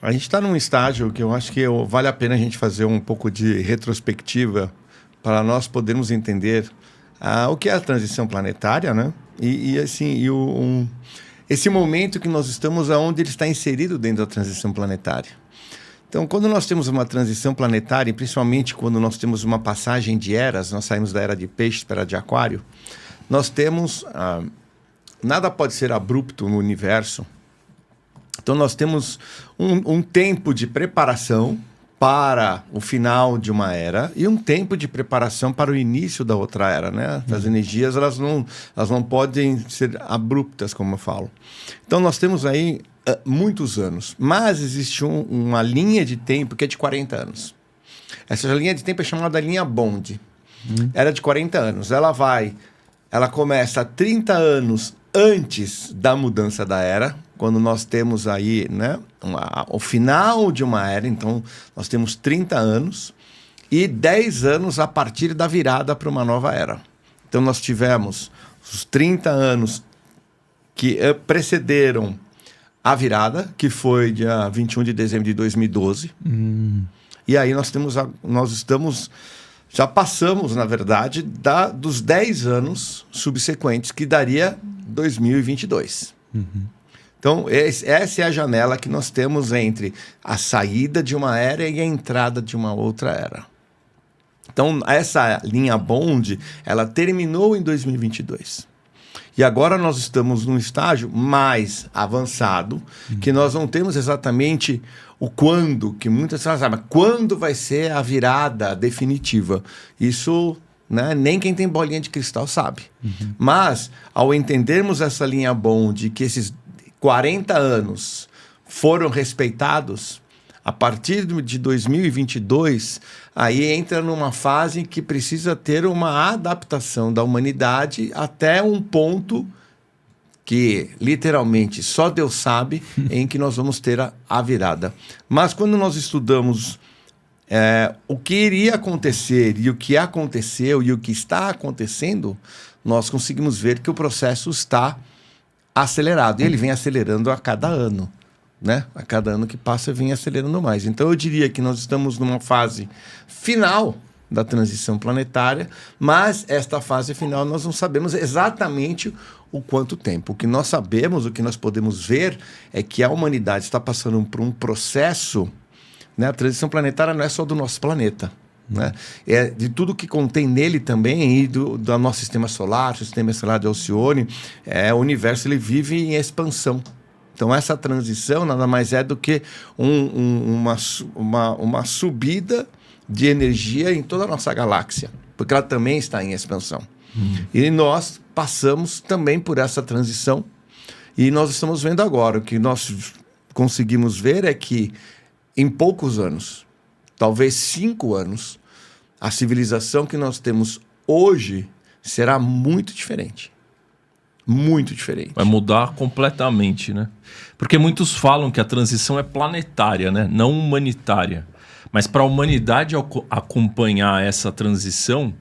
A gente está num estágio que eu acho que vale a pena a gente fazer um pouco de retrospectiva para nós podermos entender o que é a transição planetária, né? Esse momento que nós estamos, aonde ele está inserido dentro da transição planetária. Então, quando nós temos uma transição planetária, e principalmente quando nós temos uma passagem de eras, nós saímos da era de peixes para a de aquário, nós temos... nada pode ser abrupto no universo. Então, nós temos um tempo de preparação para o final de uma era e um tempo de preparação para o início da outra era, né? As energias, elas não podem ser abruptas, como eu falo. Então, nós temos aí muitos anos, mas existe uma linha de tempo que é de 40 anos. Essa linha de tempo é chamada linha Bond. Era de 40 anos. Ela começa 30 anos antes da mudança da era, quando nós temos aí, né, o final de uma era. Então, nós temos 30 anos e 10 anos a partir da virada para uma nova era. Então, nós tivemos os 30 anos que precederam a virada, que foi dia 21 de dezembro de 2012. E aí já passamos, na verdade, dos 10 anos subsequentes, que daria 2022. Então, essa é a janela que nós temos entre a saída de uma era e a entrada de uma outra era. Então, essa linha Bond, ela terminou em 2022. E agora nós estamos num estágio mais avançado, que nós não temos exatamente o quando, que muitas pessoas sabem, mas quando vai ser a virada definitiva? Isso, né, nem quem tem bolinha de cristal sabe. Mas, ao entendermos essa linha Bond, que esses 40 anos foram respeitados, a partir de 2022, aí entra numa fase que precisa ter uma adaptação da humanidade até um ponto que, literalmente, só Deus sabe em que nós vamos ter a virada. Mas quando nós estudamos o que iria acontecer e o que aconteceu e o que está acontecendo, nós conseguimos ver que o processo está acelerado. E ele vem acelerando a cada ano. Né? A cada ano que passa, vem acelerando mais. Então, eu diria que nós estamos numa fase final da transição planetária, mas esta fase final nós não sabemos exatamente o quanto tempo. O que nós sabemos, o que nós podemos ver, é que a humanidade está passando por um processo, né? A transição planetária não é só do nosso planeta, né? É de tudo que contém nele também, e do nosso sistema solar de Alcione. O universo ele vive em expansão. Então, essa transição nada mais é do que uma subida de energia em toda a nossa galáxia, porque ela também está em expansão. E nós passamos também por essa transição, e nós estamos vendo agora, o que nós conseguimos ver é que, em poucos anos, talvez 5 anos, a civilização que nós temos hoje será muito diferente. Muito diferente. Vai mudar completamente, né? Porque muitos falam que a transição é planetária, né? Não humanitária. Mas para a humanidade acompanhar essa transição,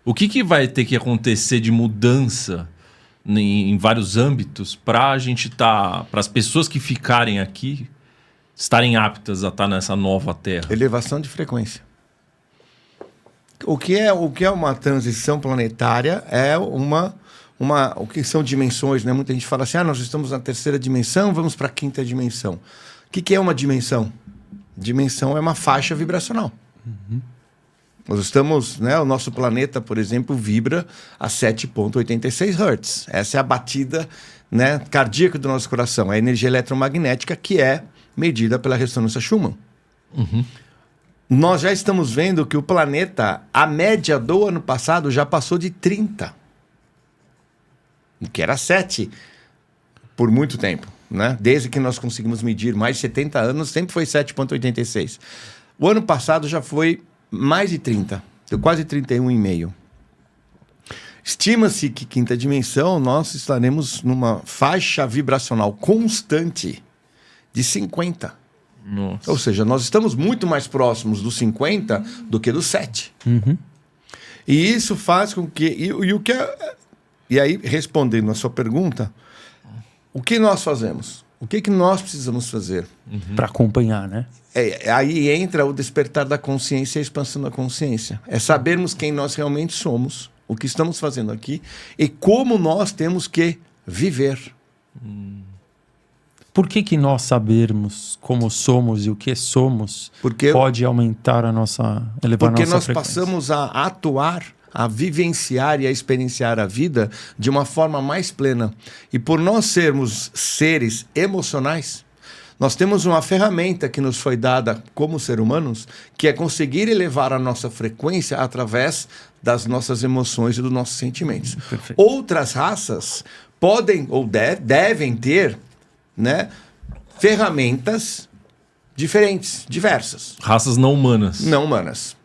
o que vai ter que acontecer de mudança em vários âmbitos para a gente para as pessoas que ficarem aqui estarem aptas a estar nessa nova Terra? Elevação de frequência. O que é uma transição planetária é o que são dimensões, né? Muita gente fala assim, nós estamos na 3ª dimensão, vamos para a 5ª dimensão. O que é uma dimensão? Dimensão é uma faixa vibracional. Nós estamos, né? O nosso planeta, por exemplo, vibra a 7,86 Hz. Essa é a batida, né, cardíaca do nosso coração. É a energia eletromagnética que é medida pela ressonância Schumann. Nós já estamos vendo que o planeta, a média do ano passado, já passou de 30. Que era 7 por muito tempo, né? Desde que nós conseguimos medir mais de 70 anos, sempre foi 7,86. O ano passado já foi mais de 30, deu quase 31,5. Estima-se que 5ª dimensão nós estaremos numa faixa vibracional constante de 50. Nossa. Ou seja, nós estamos muito mais próximos do 50 do que do 7. E isso faz com que... E aí, respondendo a sua pergunta, o que nós fazemos? O que nós precisamos fazer? Para acompanhar, né? Aí entra o despertar da consciência e a expansão da consciência. É sabermos quem nós realmente somos, o que estamos fazendo aqui e como nós temos que viver. Por que nós sabermos como somos e o que somos pode aumentar a nossa, elevar a nossa frequência? Porque nós passamos a atuar, a vivenciar e a experienciar a vida de uma forma mais plena. E por nós sermos seres emocionais, nós temos uma ferramenta que nos foi dada como seres humanos, que é conseguir elevar a nossa frequência através das nossas emoções e dos nossos sentimentos. Perfeito. Outras raças podem ou devem ter, né, ferramentas diferentes, diversas. Raças não humanas. Não humanas.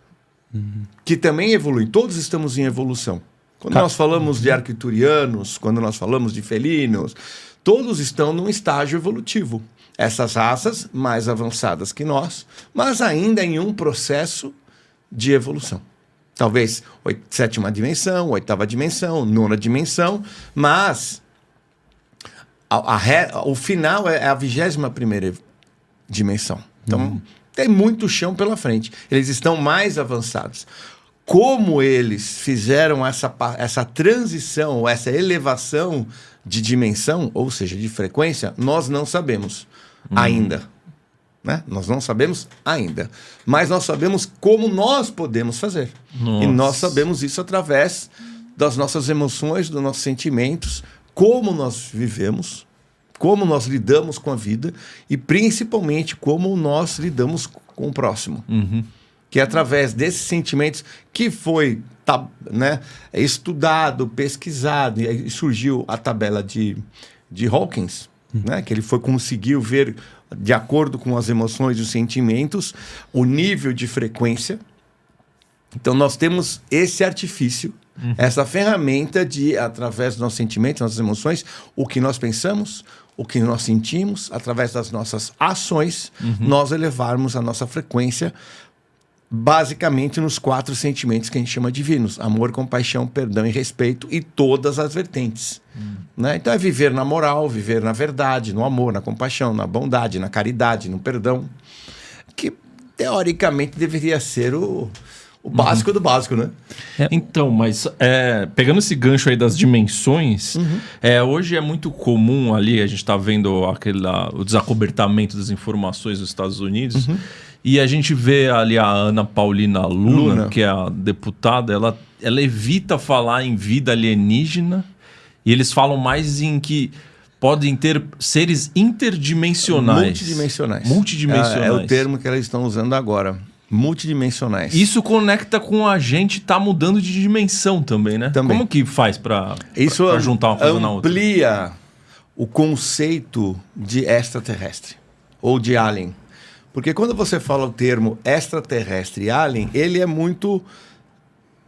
Que também evoluem. Todos estamos em evolução. Quando nós falamos de arcturianos, quando nós falamos de felinos, todos estão num estágio evolutivo. Essas raças mais avançadas que nós, mas ainda em um processo de evolução. Talvez sétima dimensão, oitava dimensão, nona dimensão, mas o final é a 21ª dimensão. Então, tem muito chão pela frente. Eles estão mais avançados. Como eles fizeram essa transição, essa elevação de dimensão, ou seja, de frequência, nós não sabemos ainda. Né? Nós não sabemos ainda. Mas nós sabemos como nós podemos fazer. Nossa. E nós sabemos isso através das nossas emoções, dos nossos sentimentos, como nós vivemos, como nós lidamos com a vida e principalmente como nós lidamos com o próximo. Que é através desses sentimentos que foi estudado, pesquisado, e aí surgiu a tabela de Hawkins, né? Que ele conseguiu ver, de acordo com as emoções e os sentimentos, o nível de frequência. Então nós temos esse artifício, essa ferramenta de, através dos nossos sentimentos, nossas emoções, o que nós pensamos, o que nós sentimos, através das nossas ações, nós elevarmos a nossa frequência basicamente nos 4 sentimentos que a gente chama divinos: amor, compaixão, perdão e respeito, e todas as vertentes. Né? Então é viver na moral, viver na verdade, no amor, na compaixão, na bondade, na caridade, no perdão, que teoricamente deveria ser o básico do básico, né? Então, mas pegando esse gancho aí das dimensões, hoje é muito comum ali, a gente está vendo o desacobertamento das informações dos Estados Unidos, e a gente vê ali a Ana Paulina Luna, que é a deputada, ela evita falar em vida alienígena, e eles falam mais em que podem ter seres interdimensionais. Multidimensionais. É o termo que elas estão usando agora. Multidimensionais. Isso conecta com a gente tá mudando de dimensão também, né? Também. Como que faz para juntar uma coisa na outra? Amplia o conceito de extraterrestre ou de alien. Porque quando você fala o termo extraterrestre e alien, ele é muito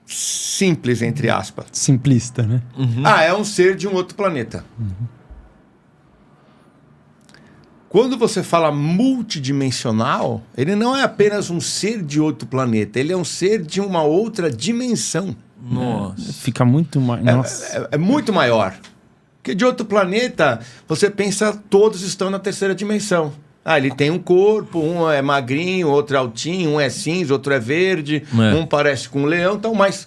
simples, entre aspas. Simplista, né? É um ser de um outro planeta. Quando você fala multidimensional, ele não é apenas um ser de outro planeta, ele é um ser de uma outra dimensão. Nossa. Fica muito mais... É muito maior. Porque de outro planeta, você pensa, todos estão na 3ª dimensão. Ele tem um corpo, um é magrinho, outro é altinho, um é cinza, outro é verde, um parece com um leão, então, mas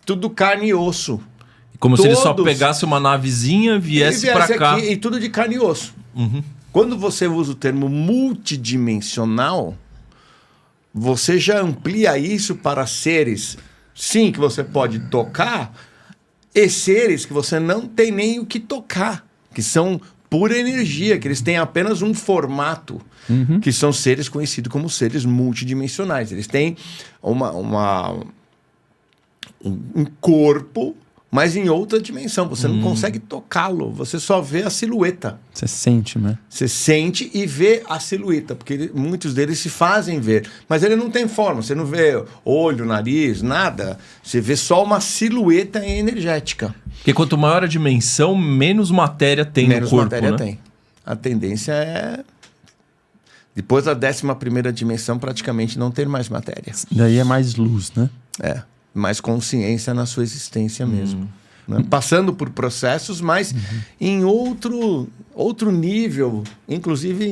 tudo carne e osso. Como se ele só pegasse uma navezinha, viesse para cá. Aqui, e tudo de carne e osso. Quando você usa o termo multidimensional, você já amplia isso para seres, sim, que você pode tocar, e seres que você não tem nem o que tocar, que são pura energia, que eles têm apenas um formato, que são seres conhecidos como seres multidimensionais. Eles têm um corpo, mas em outra dimensão. Você não consegue tocá-lo, você só vê a silhueta. Você sente, né? Você sente e vê a silhueta, porque muitos deles se fazem ver. Mas ele não tem forma, você não vê olho, nariz, nada. Você vê só uma silhueta energética. Porque quanto maior a dimensão, menos matéria tem no corpo, menos matéria né? tem. A tendência é... Depois da 11ª dimensão, praticamente não ter mais matéria. Daí é mais luz, né? Mais consciência na sua existência mesmo. né? Passando por processos, mas em outro nível, inclusive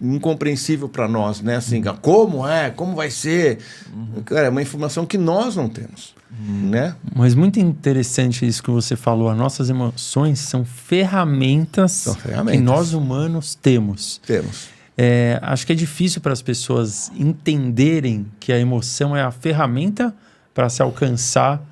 incompreensível para nós, né? Assim, como vai ser? Cara, é uma informação que nós não temos, né? Mas muito interessante isso que você falou. As nossas emoções são ferramentas que nós humanos temos. Acho que é difícil para as pessoas entenderem que a emoção é a ferramenta para se alcançar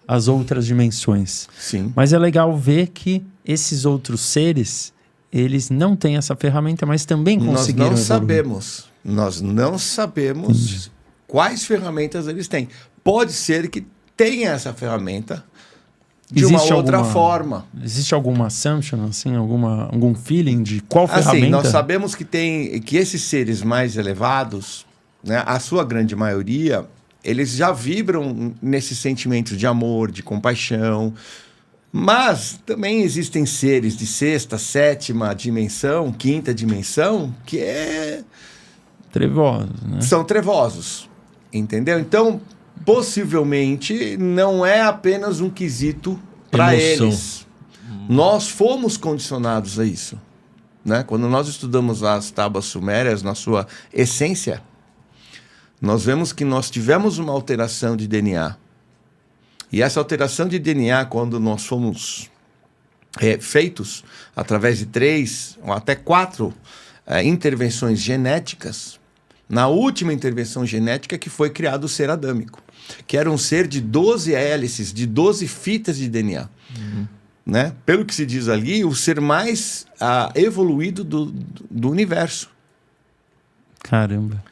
as outras dimensões. Sim. Mas é legal ver que esses outros seres, eles não têm essa ferramenta, mas também conseguiram evoluir. Nós não sabemos quais ferramentas eles têm. Pode ser que tenha essa ferramenta de uma outra forma. Existe alguma assumption, assim, algum feeling de qual ferramenta? Assim, nós sabemos que esses seres mais elevados, né, a sua grande maioria, eles já vibram nesses sentimentos de amor, de compaixão. Mas também existem seres de 6ª, 7ª dimensão, 5ª dimensão, que trevosos, né? São trevosos, entendeu? Então, possivelmente, não é apenas um quesito para eles. Nós fomos condicionados a isso, né? Quando nós estudamos as tábuas sumérias na sua essência, nós vemos que nós tivemos uma alteração de DNA. E essa alteração de DNA, quando nós fomos feitos através de 3 ou até 4 intervenções genéticas, na última intervenção genética que foi criado o ser adâmico, que era um ser de 12 hélices, de 12 fitas de DNA. Né? Pelo que se diz ali, o ser mais evoluído do universo. Caramba.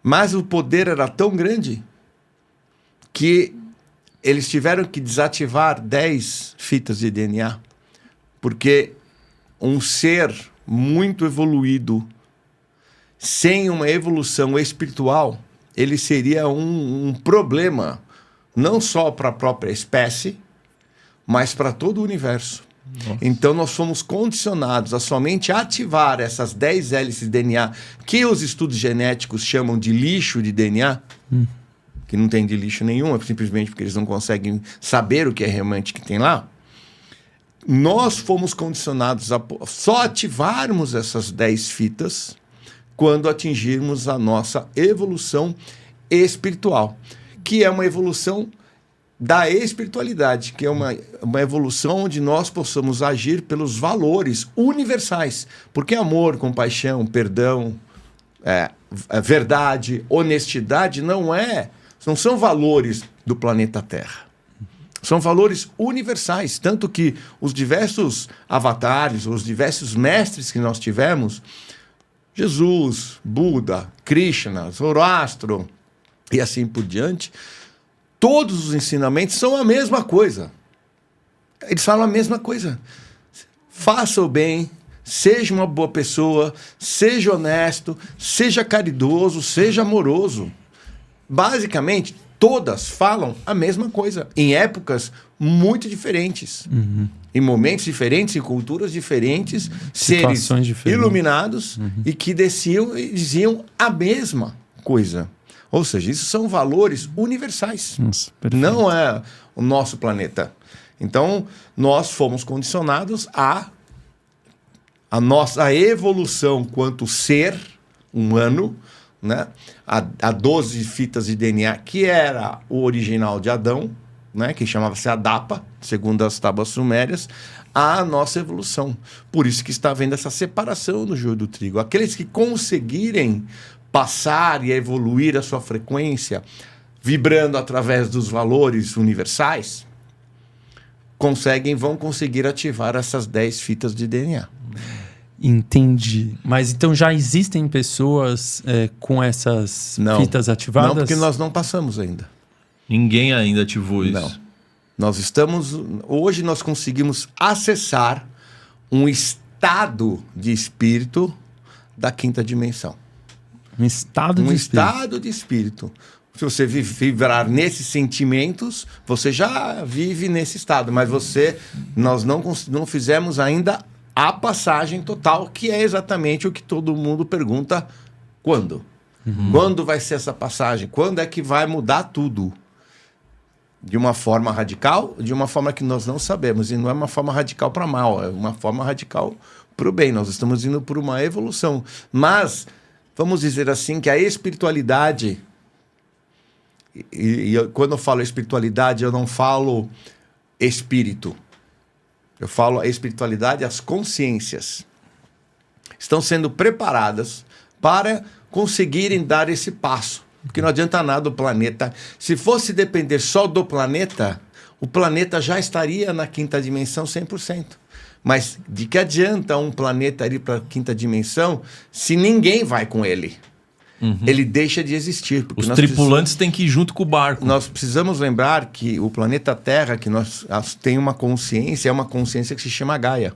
Mas o poder era tão grande que eles tiveram que desativar 10 fitas de DNA, porque um ser muito evoluído, sem uma evolução espiritual, ele seria um problema, não só para a própria espécie, mas para todo o universo. Nossa. Então nós fomos condicionados a somente ativar essas 10 hélices de DNA, que os estudos genéticos chamam de lixo de DNA, que não tem de lixo nenhum, é simplesmente porque eles não conseguem saber o que é realmente que tem lá. Nós fomos condicionados a só ativarmos essas 10 fitas quando atingirmos a nossa evolução espiritual, que é uma evolução da espiritualidade, que é uma evolução onde nós possamos agir pelos valores universais, porque amor, compaixão, perdão, verdade, honestidade não são valores do planeta Terra. São valores universais, tanto que os diversos avatares, os diversos mestres que nós tivemos, Jesus, Buda, Krishna, Zoroastro e assim por diante, todos os ensinamentos são a mesma coisa. Eles falam a mesma coisa. Faça o bem, seja uma boa pessoa, seja honesto, seja caridoso, seja amoroso. Basicamente, todas falam a mesma coisa, em épocas muito diferentes, em momentos diferentes, em culturas diferentes, seres iluminados e que desciam e diziam a mesma coisa. Ou seja, isso são valores universais. Nossa, não é o nosso planeta. Então, nós fomos condicionados a nossa evolução quanto ser humano, né? A 12 fitas de DNA, que era o original de Adão, né? Que chamava-se Adapa, segundo as tábuas sumérias, a nossa evolução. Por isso que está havendo essa separação do joio do trigo. Aqueles que conseguirem passar e evoluir a sua frequência, vibrando através dos valores universais, vão conseguir ativar essas 10 fitas de DNA. Entendi. Mas então já existem pessoas com essas fitas ativadas? Não, porque nós não passamos ainda. Ninguém ainda ativou isso. Não. Hoje nós conseguimos acessar um estado de espírito da 5ª dimensão. Um estado de espírito. Se você vibrar nesses sentimentos, você já vive nesse estado. Mas nós não fizemos ainda a passagem total, que é exatamente o que todo mundo pergunta: quando? Quando vai ser essa passagem? Quando é que vai mudar tudo? de uma forma radical, de uma forma que nós não sabemos. E não é uma forma radical para mal, é uma forma radical para o bem. Nós estamos indo por uma evolução. Mas, vamos dizer assim, que a espiritualidade... quando eu falo espiritualidade, eu não falo espírito. Eu falo a espiritualidade, as consciências estão sendo preparadas para conseguirem dar esse passo. Porque não adianta nada o planeta. Se fosse depender só do planeta, o planeta já estaria na quinta dimensão 100%. Mas de que adianta um planeta ir para a quinta dimensão se ninguém vai com ele? Ele deixa de existir. Os tripulantes têm que ir junto com o barco. Nós precisamos lembrar que o planeta Terra, que nós tem uma consciência, é uma consciência que se chama Gaia.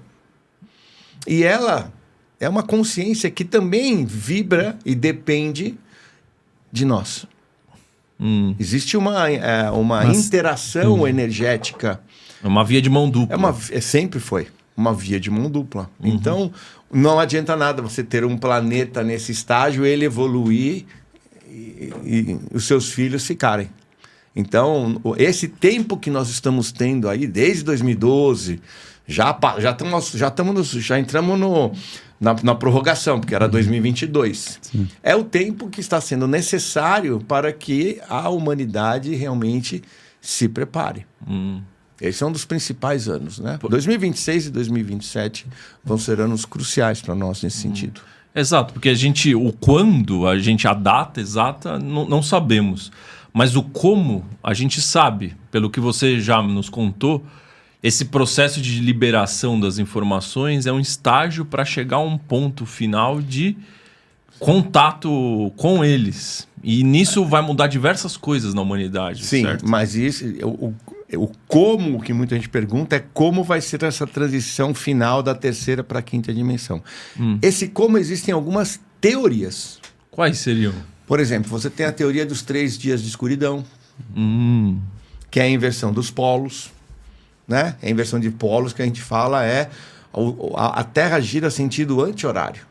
E ela é uma consciência que também vibra e depende de nós. Existe uma interação energética. É uma via de mão dupla. Sempre foi uma via de mão dupla. Então, não adianta nada você ter um planeta nesse estágio, ele evoluir e os seus filhos ficarem. Então, esse tempo que nós estamos tendo aí, desde 2012, já entramos na prorrogação, porque era 2022. Sim. É o tempo que está sendo necessário para que a humanidade realmente se prepare. Esse é um dos principais anos, né? 2026 e 2027 vão ser anos cruciais para nós nesse sentido. Exato, porque a data exata, não sabemos. Mas o como, a gente sabe, pelo que você já nos contou, esse processo de liberação das informações é um estágio para chegar a um ponto final de contato com eles. E nisso vai mudar diversas coisas na humanidade. Sim, certo? mas isso, o como que muita gente pergunta é como vai ser essa transição final da terceira para a quinta dimensão. Esse como existem algumas teorias. Quais seriam? Por exemplo, você tem a teoria dos 3 dias de escuridão, que é a inversão dos polos, né? A inversão de polos que a gente fala a Terra gira sentido anti-horário.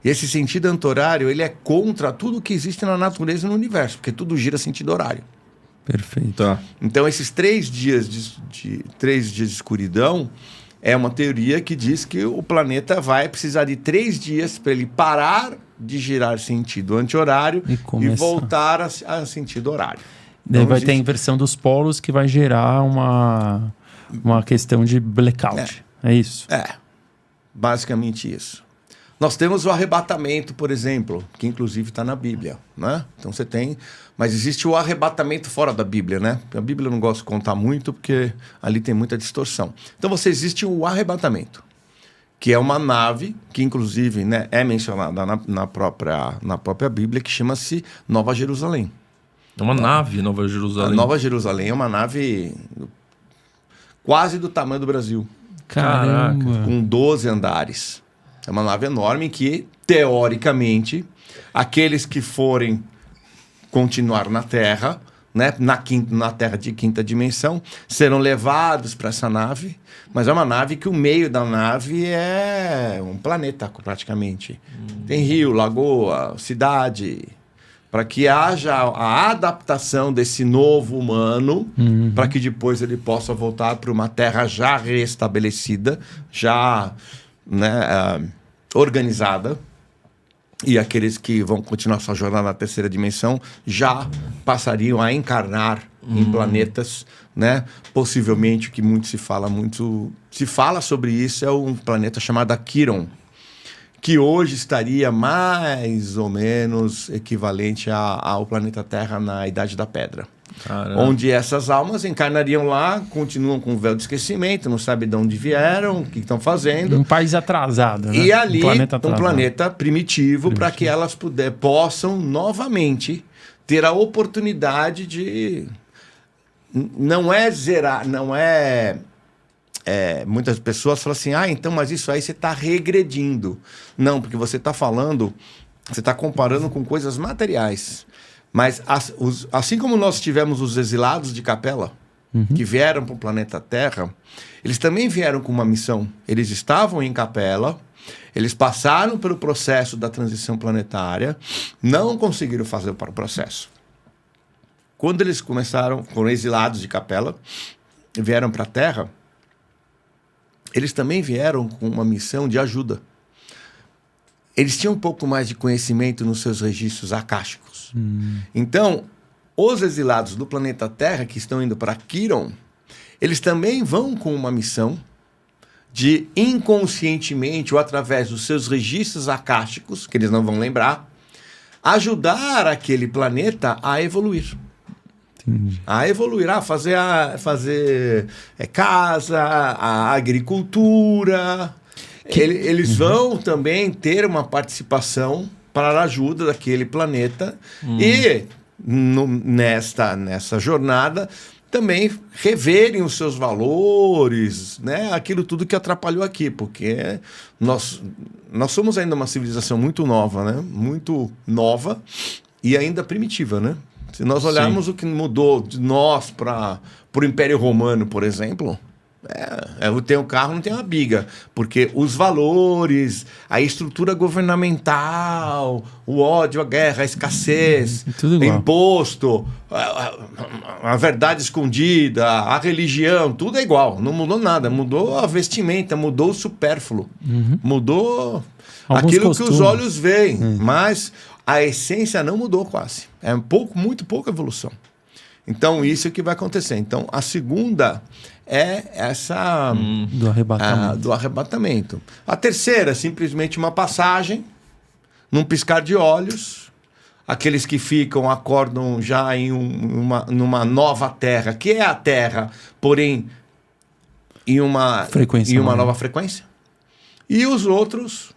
E esse sentido anti-horário, ele é contra tudo que existe na natureza e no universo, porque tudo gira sentido horário. Perfeito. Tá. Então, esses 3 dias de escuridão é uma teoria que diz que o planeta vai precisar de 3 dias para ele parar de girar sentido anti-horário e voltar a sentido horário. Daí então, vai ter a inversão dos polos que vai gerar uma questão de blackout. É isso? Basicamente isso. Nós temos o arrebatamento, por exemplo, que inclusive está na Bíblia, né? Então você tem... Mas existe o arrebatamento fora da Bíblia, né? A Bíblia eu não gosto de contar muito porque ali tem muita distorção. Então existe o arrebatamento, que é uma nave que inclusive, né, é mencionada na própria Bíblia, que chama-se Nova Jerusalém. É uma nave, Nova Jerusalém. A Nova Jerusalém é uma nave quase do tamanho do Brasil. Caramba! Com 12 andares. É uma nave enorme que, teoricamente, aqueles que forem continuar na Terra, né, na Terra de quinta dimensão, serão levados para essa nave, mas é uma nave que o meio da nave é um planeta, praticamente. Tem rio, lagoa, cidade, para que haja a adaptação desse novo humano, para que depois ele possa voltar para uma Terra já restabelecida, já... né, organizada, e aqueles que vão continuar sua jornada na terceira dimensão já passariam a encarnar em planetas, né? Possivelmente, o que se fala sobre isso é um planeta chamado Quiron, que hoje estaria mais ou menos equivalente ao planeta Terra na Idade da Pedra. Caramba. Onde essas almas encarnariam lá, continuam com o véu de esquecimento, não sabem de onde vieram, o que estão fazendo. Um país atrasado, né? E ali, um planeta primitivo, para que elas possam novamente ter a oportunidade de... Não é zerar, não é... muitas pessoas falam assim, então, mas isso aí você está regredindo. Não, porque você está falando, você está comparando com coisas materiais. Mas assim como nós tivemos os exilados de Capela, que vieram para o planeta Terra, eles também vieram com uma missão. Eles estavam em Capela, eles passaram pelo processo da transição planetária, não conseguiram fazer para o processo. quando eles foram exilados de Capela, vieram para a Terra, eles também vieram com uma missão de ajuda. Eles tinham um pouco mais de conhecimento nos seus registros acásticos. Então, os exilados do planeta Terra que estão indo para Quiron, eles também vão com uma missão de inconscientemente ou através dos seus registros acásticos, que eles não vão lembrar, ajudar aquele planeta a evoluir. Entendi. A evoluir, a fazer casa, a agricultura. Eles vão também ter uma participação para a ajuda daquele planeta e nessa jornada também reverem os seus valores, né? Aquilo tudo que atrapalhou aqui, porque nós somos ainda uma civilização muito nova, né? Muito nova e ainda primitiva, né? Se nós olharmos o que mudou de nós para o Império Romano, por exemplo, eu tenho um carro, não tenho uma biga, porque os valores, a estrutura governamental, o ódio, a guerra, a escassez, o imposto, a verdade escondida, a religião, tudo é igual, não mudou nada, mudou a vestimenta, mudou o supérfluo, mudou aquilo costumes que os olhos veem, mas a essência não mudou quase. É muito pouca evolução. Então, isso é que vai acontecer. Então, a segunda é essa do arrebatamento. A terceira, simplesmente uma passagem, num piscar de olhos. Aqueles que ficam, acordam já numa nova terra, que é a Terra, porém em uma nova frequência. E os outros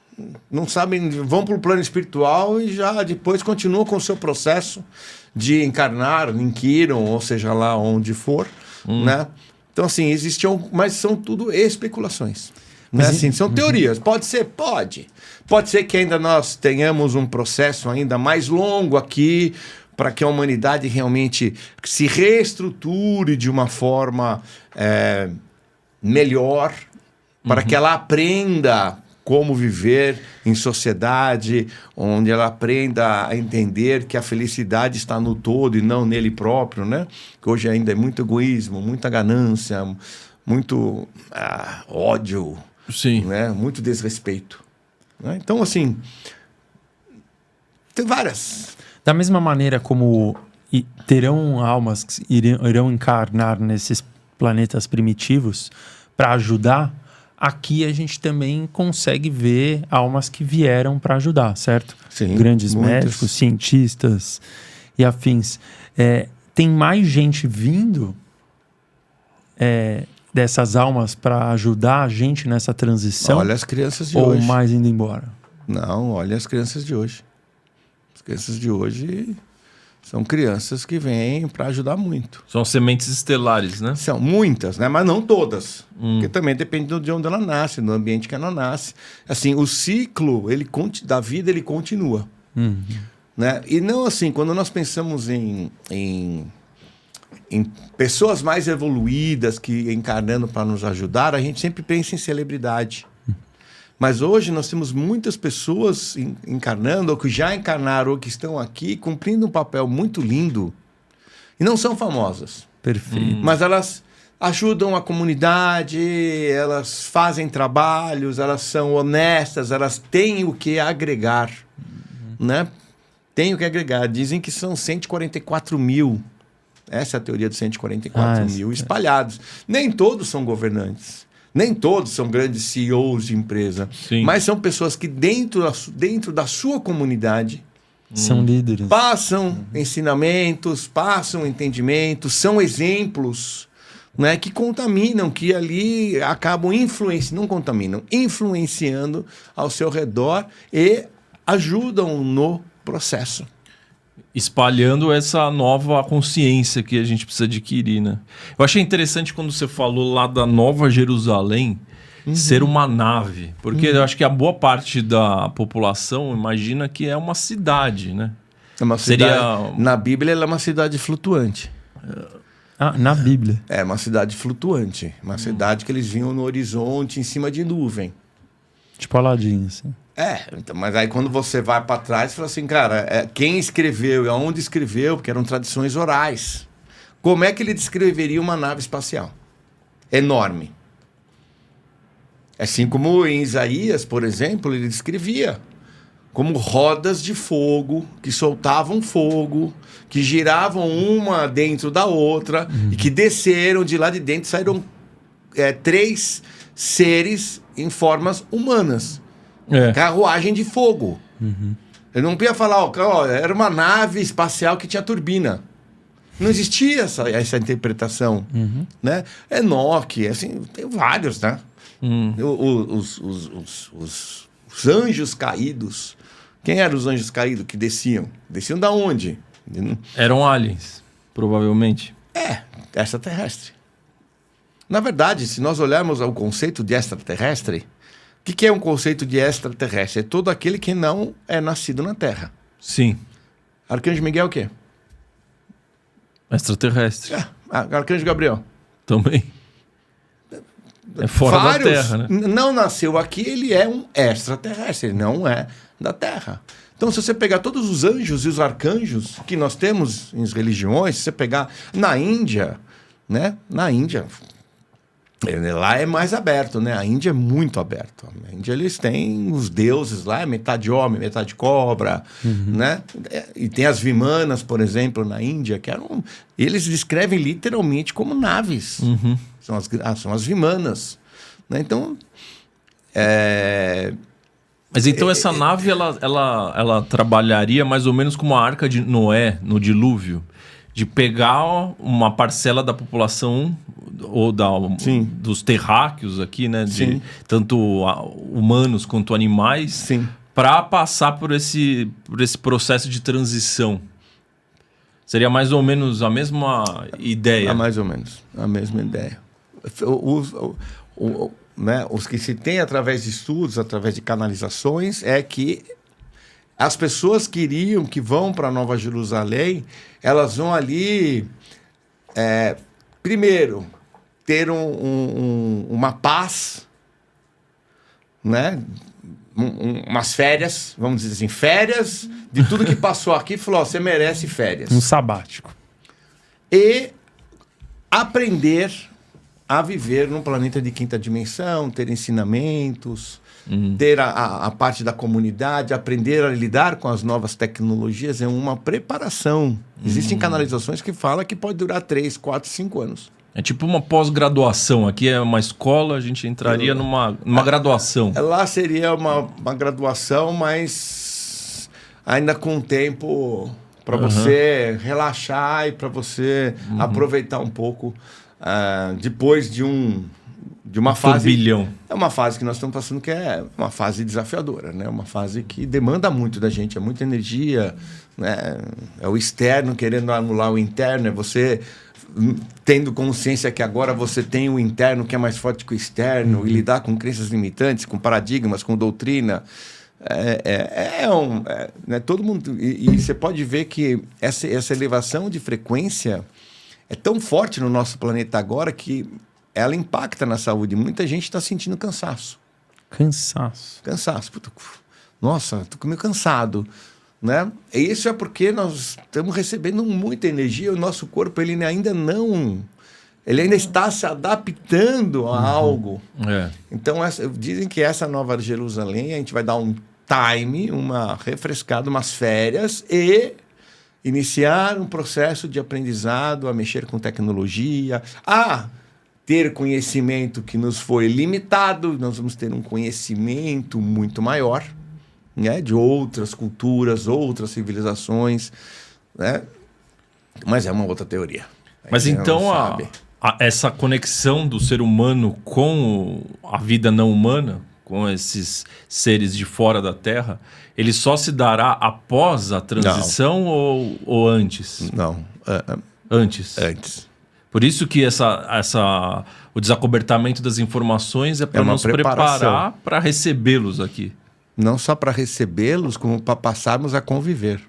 não sabem, vão para o plano espiritual e já depois continuam com o seu processo de encarnar em Quiron, ou seja lá onde for, né? Então, assim, mas são tudo especulações. Né? Assim, são teorias. Pode ser? Pode. Pode ser que ainda nós tenhamos um processo ainda mais longo aqui para que a humanidade realmente se reestruture de uma forma melhor, para que ela aprenda como viver em sociedade, onde ela aprenda a entender que a felicidade está no todo e não nele próprio, né? Que hoje ainda é muito egoísmo, muita ganância, muito ódio, né? Muito desrespeito. Né? Então, assim, tem várias. Da mesma maneira como terão almas que irão encarnar nesses planetas primitivos para ajudar, aqui a gente também consegue ver almas que vieram para ajudar, certo? Sim, grandes médicos, cientistas e afins. Tem mais gente vindo dessas almas para ajudar a gente nessa transição? Olha as crianças de hoje. Ou mais indo embora? Não, olha as crianças de hoje. As crianças de hoje são crianças que vêm para ajudar muito. São sementes estelares, né? São muitas, né? Mas não todas. Porque também depende de onde ela nasce, do ambiente que ela nasce. Assim, o ciclo da vida, ele continua. Né? E não assim, quando nós pensamos em pessoas mais evoluídas que encarnando para nos ajudar, a gente sempre pensa em celebridade. Mas hoje nós temos muitas pessoas encarnando, ou que já encarnaram, ou que estão aqui, cumprindo um papel muito lindo. E não são famosas. Perfeito. Mas elas ajudam a comunidade, elas fazem trabalhos, elas são honestas, elas têm o que agregar. Né? Têm o que agregar. Dizem que são 144 mil. Essa é a teoria dos 144 mil espalhados. Nem todos são governantes. Nem todos são grandes CEOs de empresa. Sim. Mas são pessoas que dentro da sua comunidade são líderes. Passam ensinamentos, passam entendimentos, são exemplos, né, que contaminam, que ali acabam influenciando ao seu redor e ajudam no processo. Espalhando essa nova consciência que a gente precisa adquirir, né? Eu achei interessante quando você falou lá da Nova Jerusalém ser uma nave, porque eu acho que a boa parte da população imagina que é uma cidade, né? É uma cidade, na Bíblia ela é uma cidade flutuante. Na Bíblia? É uma cidade flutuante, uma cidade que eles vinham no horizonte em cima de nuvem. Tipo Aladim, assim. Então, mas aí quando você vai para trás, você fala assim, cara, quem escreveu e aonde escreveu, porque eram tradições orais. Como é que ele descreveria uma nave espacial? Enorme. Assim como em Isaías, por exemplo, ele descrevia como rodas de fogo, que soltavam fogo, que giravam uma dentro da outra, e que desceram de lá de dentro, saíram 3 seres em formas humanas. Carruagem de fogo. Eu não podia falar, era uma nave espacial que tinha turbina. Não existia essa interpretação. Né? Enoque, assim, tem vários, né? Os anjos caídos. Quem eram os anjos caídos que desciam? Desciam da onde? Eram aliens, provavelmente. Extraterrestre. Na verdade, se nós olharmos o conceito de extraterrestre, o que é um conceito de extraterrestre? É todo aquele que não é nascido na Terra. Sim. Arcanjo Miguel é o quê? Extraterrestre. Arcanjo Gabriel. Também. É fora da Terra, né? Não nasceu aqui, ele é um extraterrestre, ele não é da Terra. Então, se você pegar todos os anjos e os arcanjos que nós temos em religiões, se você pegar na Índia, né? Na Índia, lá é mais aberto, né? A Índia é muito aberto. Na Índia eles têm os deuses lá, metade homem, metade cobra, né? E tem as vimanas, por exemplo, na Índia, que eles descrevem literalmente como naves. São as vimanas. Né? Então, Mas então essa nave, ela trabalharia mais ou menos como a Arca de Noé, no dilúvio, de pegar uma parcela da população ou dos terráqueos aqui, né? Tanto humanos quanto animais, para passar por esse processo de transição. Seria mais ou menos a mesma ideia? Mais ou menos, a mesma ideia. Né, os que se tem através de estudos, através de canalizações, é que as pessoas que vão para Nova Jerusalém, elas vão ali, primeiro, ter uma paz, né? Umas férias, vamos dizer assim, férias de tudo que passou aqui, falou, você merece férias. Um sabático. E aprender a viver num planeta de 5ª dimensão, ter ensinamentos, ter a parte da comunidade, aprender a lidar com as novas tecnologias, é uma preparação. Existem canalizações que falam que pode durar 3, 4, 5 anos. É tipo uma pós-graduação. Aqui é uma escola, a gente entraria numa graduação. Lá seria uma graduação, mas ainda com tempo para você relaxar e para você aproveitar um pouco. Depois de uma fase... Turbilhão. É uma fase que nós estamos passando que é uma fase desafiadora, né? Uma fase que demanda muito da gente, é muita energia, né? É o externo querendo anular o interno, é você tendo consciência que agora você tem o interno que é mais forte que o externo, e lidar com crenças limitantes, com paradigmas, com doutrina. Né? Todo mundo... E você pode ver que essa elevação de frequência é tão forte no nosso planeta agora que ela impacta na saúde. Muita gente está sentindo cansaço. Cansaço. Puta, nossa, estou meio cansado. Né? E isso é porque nós estamos recebendo muita energia. O nosso corpo ele ainda está se adaptando a algo. Então, dizem que essa Nova Jerusalém, a gente vai dar um time, uma refrescada, umas férias e... iniciar um processo de aprendizado, a mexer com tecnologia, a ter conhecimento que nos foi limitado. Nós vamos ter um conhecimento muito maior, né, de outras culturas, outras civilizações, né? Mas é uma outra teoria. Mas então essa conexão do ser humano com a vida não humana, com esses seres de fora da Terra, ele só se dará após a transição ou antes? Não. Antes. Por isso que o desacobertamento das informações é para nos preparar para recebê-los aqui. Não só para recebê-los, como para passarmos a conviver.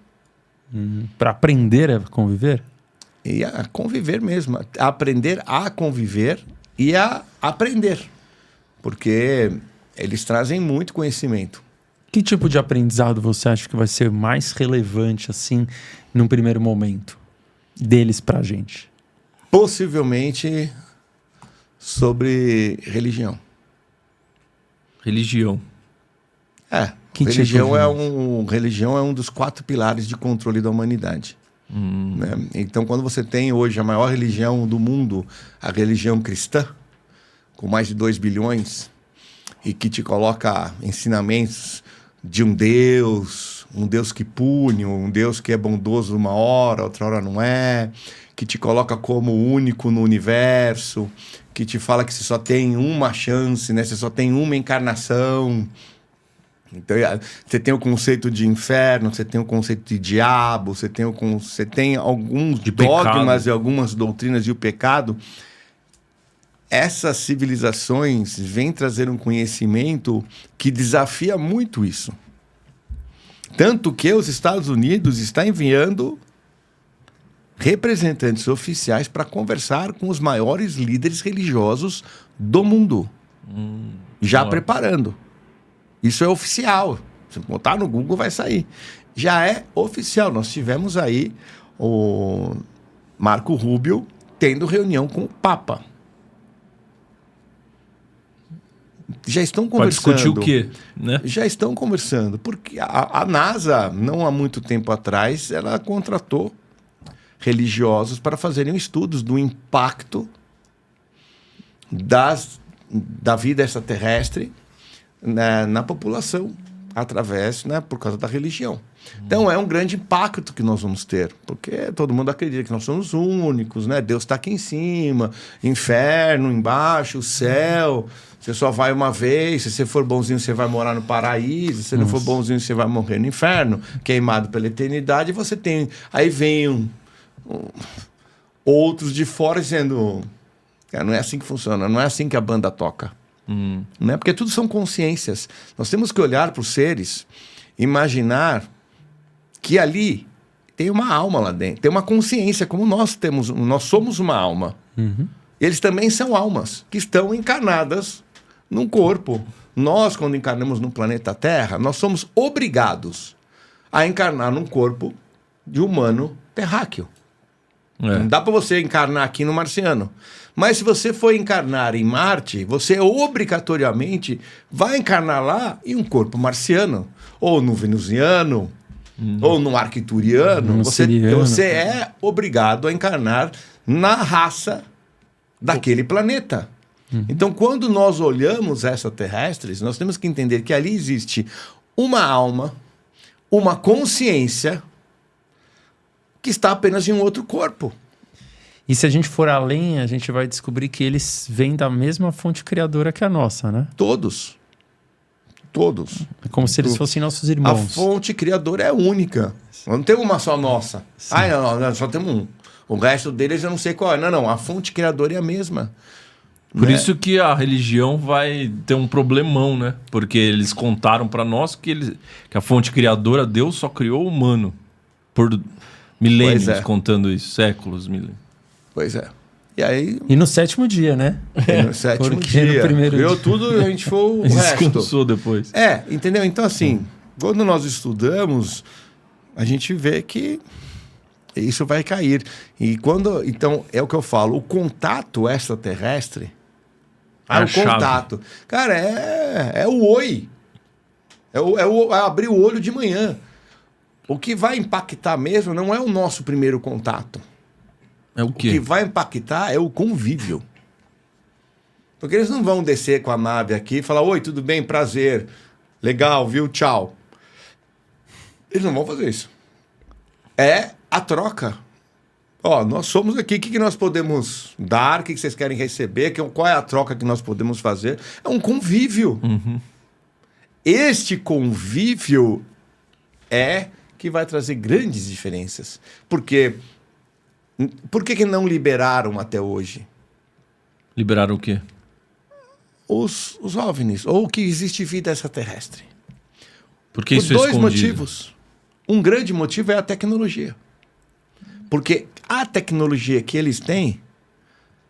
Para aprender a conviver? E a conviver mesmo. A aprender a conviver e a aprender. Porque eles trazem muito conhecimento. Que tipo de aprendizado você acha que vai ser mais relevante, assim, num primeiro momento, deles pra gente? Possivelmente sobre religião. Religião. Religião é um dos 4 pilares de controle da humanidade. Né? Então, quando você tem hoje a maior religião do mundo, a religião cristã, com mais de 2 bilhões, e que te coloca ensinamentos de um Deus que pune, um Deus que é bondoso uma hora, outra hora não é, que te coloca como único no universo, que te fala que você só tem uma chance, né? Você só tem uma encarnação. Então, você tem o conceito de inferno, você tem o conceito de diabo, você tem alguns de dogmas e algumas doutrinas e o pecado. Essas civilizações vêm trazer um conhecimento que desafia muito isso. Tanto que os Estados Unidos está enviando representantes oficiais para conversar com os maiores líderes religiosos do mundo. Já preparando. Isso é oficial. Se botar no Google, vai sair. Já é oficial. Nós tivemos aí o Marco Rubio tendo reunião com o Papa. Já estão conversando. Pode discutir o quê? Né? Já estão conversando. Porque a NASA, não há muito tempo atrás, ela contratou religiosos para fazerem estudos do impacto da vida extraterrestre na população, através, né, por causa da religião. Então, é um grande impacto que nós vamos ter, porque todo mundo acredita que nós somos únicos, né? Deus está aqui em cima, inferno embaixo, o céu, você só vai uma vez, se você for bonzinho, você vai morar no paraíso, se não for bonzinho, você vai morrer no inferno, queimado pela eternidade, você tem... Aí vem outros de fora dizendo... não é assim que funciona, não é assim que a banda toca. Né? Porque tudo são consciências. Nós temos que olhar para os seres, imaginar que ali tem uma alma lá dentro, tem uma consciência, como nós somos uma alma. Eles também são almas que estão encarnadas num corpo. Nós, quando encarnamos no planeta Terra, nós somos obrigados a encarnar num corpo de humano terráqueo. Não dá para você encarnar aqui no marciano. Mas se você for encarnar em Marte, você obrigatoriamente vai encarnar lá em um corpo marciano, ou no venusiano, ou no arcturiano. Você é obrigado a encarnar na raça daquele planeta. Então, quando nós olhamos extraterrestres, nós temos que entender que ali existe uma alma, uma consciência que está apenas em um outro corpo. E se a gente for além, a gente vai descobrir que eles vêm da mesma fonte criadora que a nossa, né? Todos. É como se eles fossem nossos irmãos. A fonte criadora é única. Não tem uma só nossa. Não, só temos um. O resto deles eu não sei qual é. Não, a fonte criadora é a mesma. Por isso que a religião vai ter um problemão, né? Porque eles contaram para nós que a fonte criadora, Deus só criou o humano. Por milênios contando isso, séculos, milênios. Pois é. E aí... E no 7º dia, né? No 7º dia. No primeiro dia. Tudo, a gente foi o resto. Descansou depois. Entendeu? Então, assim, quando nós estudamos, a gente vê que isso vai cair. Então, é o que eu falo, o contato extraterrestre... o contato. Cara, é o oi. É abrir o olho de manhã. O que vai impactar mesmo não é o nosso primeiro contato. É o quê? O que vai impactar é o convívio. Porque eles não vão descer com a nave aqui e falar: oi, tudo bem? Prazer. Legal, viu? Tchau. Eles não vão fazer isso. É a troca. Nós somos aqui, o que nós podemos dar? O que vocês querem receber? Qual é a troca que nós podemos fazer? É um convívio. Este convívio é que vai trazer grandes diferenças. Porque... Por que não liberaram até hoje? Liberaram o quê? Os OVNIs, ou que existe vida extraterrestre. Por que isso é escondido? Por 2 motivos. Um grande motivo é a tecnologia. Porque a tecnologia que eles têm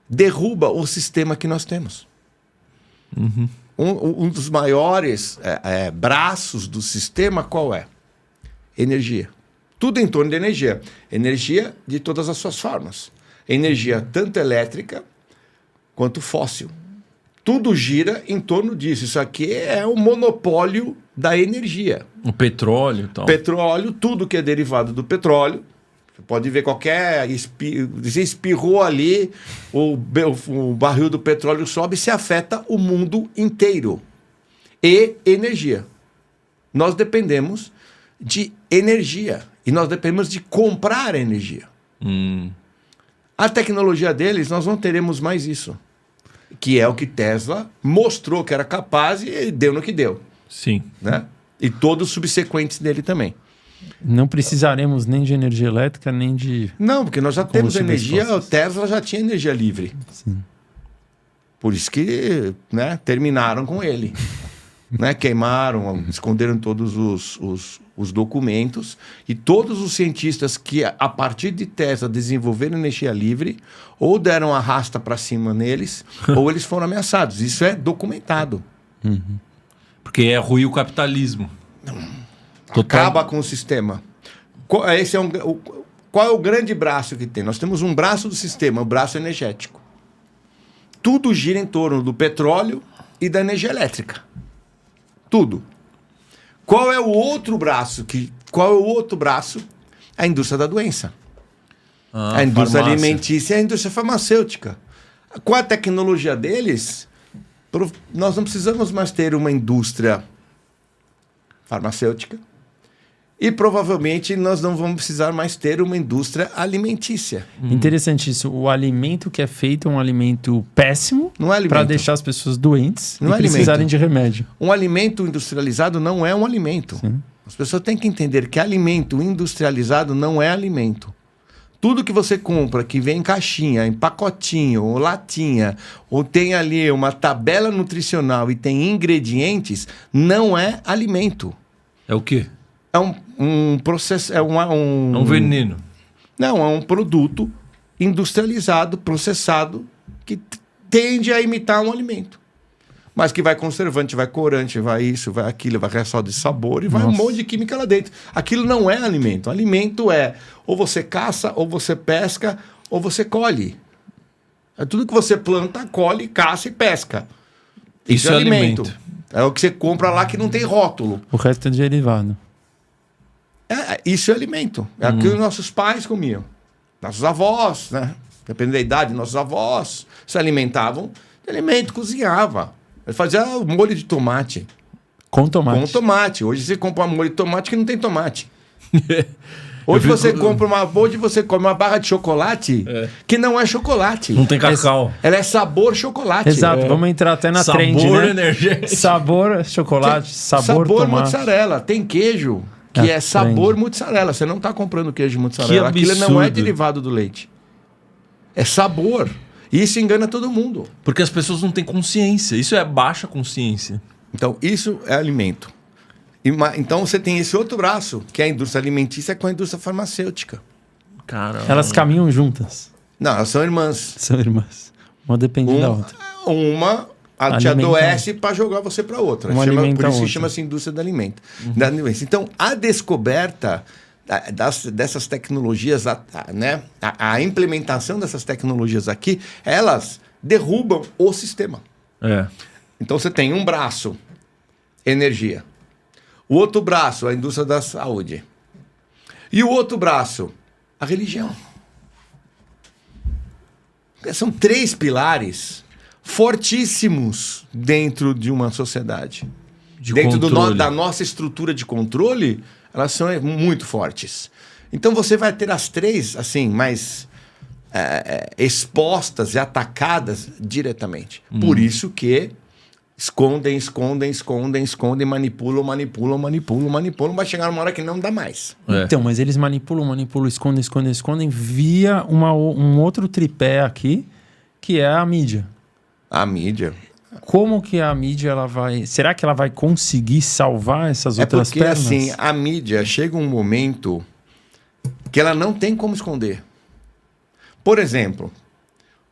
derruba o sistema que nós temos. um dos maiores braços do sistema, qual é? Energia. Tudo em torno de energia. Energia de todas as suas formas. Energia tanto elétrica quanto fóssil. Tudo gira em torno disso. Isso aqui é o monopólio da energia. O petróleo e tal. Petróleo, tudo que é derivado do petróleo. Você pode ver qualquer... Você espirrou ali, o barril do petróleo sobe, se afeta o mundo inteiro. E energia. Nós dependemos de energia. E nós dependemos de comprar energia. A tecnologia deles, nós não teremos mais isso. Que é o que Tesla mostrou que era capaz e deu no que deu. Sim. Né? E todos os subsequentes dele também. Não precisaremos nem de energia elétrica, nem de... Não, porque nós já temos energia, o Tesla já tinha energia livre. Sim. Por isso que, né, terminaram com ele. Né? Queimaram, esconderam todos os documentos. E todos os cientistas que, a partir de Tesla, desenvolveram energia livre, ou deram a rasta para cima neles, ou eles foram ameaçados. Isso é documentado. Porque é ruim o capitalismo. Acaba com o sistema. Qual é o grande braço que tem? Nós temos um braço do sistema, o braço energético. Tudo gira em torno do petróleo e da energia elétrica. Tudo. Qual é o outro braço? A indústria da doença. A indústria alimentícia e a indústria farmacêutica. Com a tecnologia deles, nós não precisamos mais ter uma indústria farmacêutica e provavelmente nós não vamos precisar mais ter uma indústria alimentícia. Interessante isso. O alimento que é feito é um alimento péssimo para deixar as pessoas doentes e precisarem de remédio. Um alimento industrializado não é um alimento. Sim. As pessoas têm que entender que alimento industrializado não é alimento. Tudo que você compra, que vem em caixinha, em pacotinho, ou latinha, ou tem ali uma tabela nutricional e tem ingredientes, não é alimento. É o quê? É um processo... É um veneno. Não, é um produto industrializado, processado, que tende a imitar um alimento. Mas que vai conservante, vai corante, vai isso, vai aquilo, vai ressalto de sabor e vai um monte de química lá dentro. Aquilo não é alimento. Alimento é ou você caça, ou você pesca, ou você colhe. É tudo que você planta, colhe, caça e pesca. Isso é alimento. É o que você compra lá que não tem rótulo. O resto é derivado. Isso é alimento. É aquilo que nossos pais comiam. Nossos avós, né? Dependendo da idade, nossos avós se alimentavam de alimento, cozinhava. Ele fazia molho de tomate. Com tomate. Com tomate. Hoje você compra um molho de tomate que não tem tomate. Hoje você come uma barra de chocolate que não é chocolate. Não tem cacau. Ela é sabor chocolate. Exato. Vamos entrar até na trend, né? Sabor energético. Sabor chocolate, sabor tomate. Mozzarella. Tem queijo que é sabor mozzarella. Você não está comprando queijo mozzarella. Que absurdo. Aquilo não é derivado do leite. É sabor. E isso engana todo mundo. Porque as pessoas não têm consciência. Isso é baixa consciência. Então, isso é alimento. Então, você tem esse outro braço, que é a indústria alimentícia com a indústria farmacêutica. Caramba. Elas caminham juntas. Não, elas são irmãs. São irmãs. Uma depende da outra. Uma te adoece para jogar você para outra. Por isso que chama-se indústria do alimento. Então, a descoberta dessas tecnologias, né? A implementação dessas tecnologias aqui, elas derrubam o sistema. Então você tem um braço, energia. O outro braço, a indústria da saúde. E o outro braço, a religião. São 3 pilares fortíssimos dentro de uma sociedade. Dentro da nossa estrutura de controle, elas são muito fortes. Então você vai ter as 3 assim, mais expostas e atacadas diretamente. Por isso que escondem, manipulam, vai chegar uma hora que não dá mais. Então, mas eles manipulam, escondem via um outro tripé aqui, que é a mídia. A mídia. Como que a mídia ela vai... Será que ela vai conseguir salvar essas outras pernas? Porque assim, a mídia chega um momento que ela não tem como esconder. Por exemplo,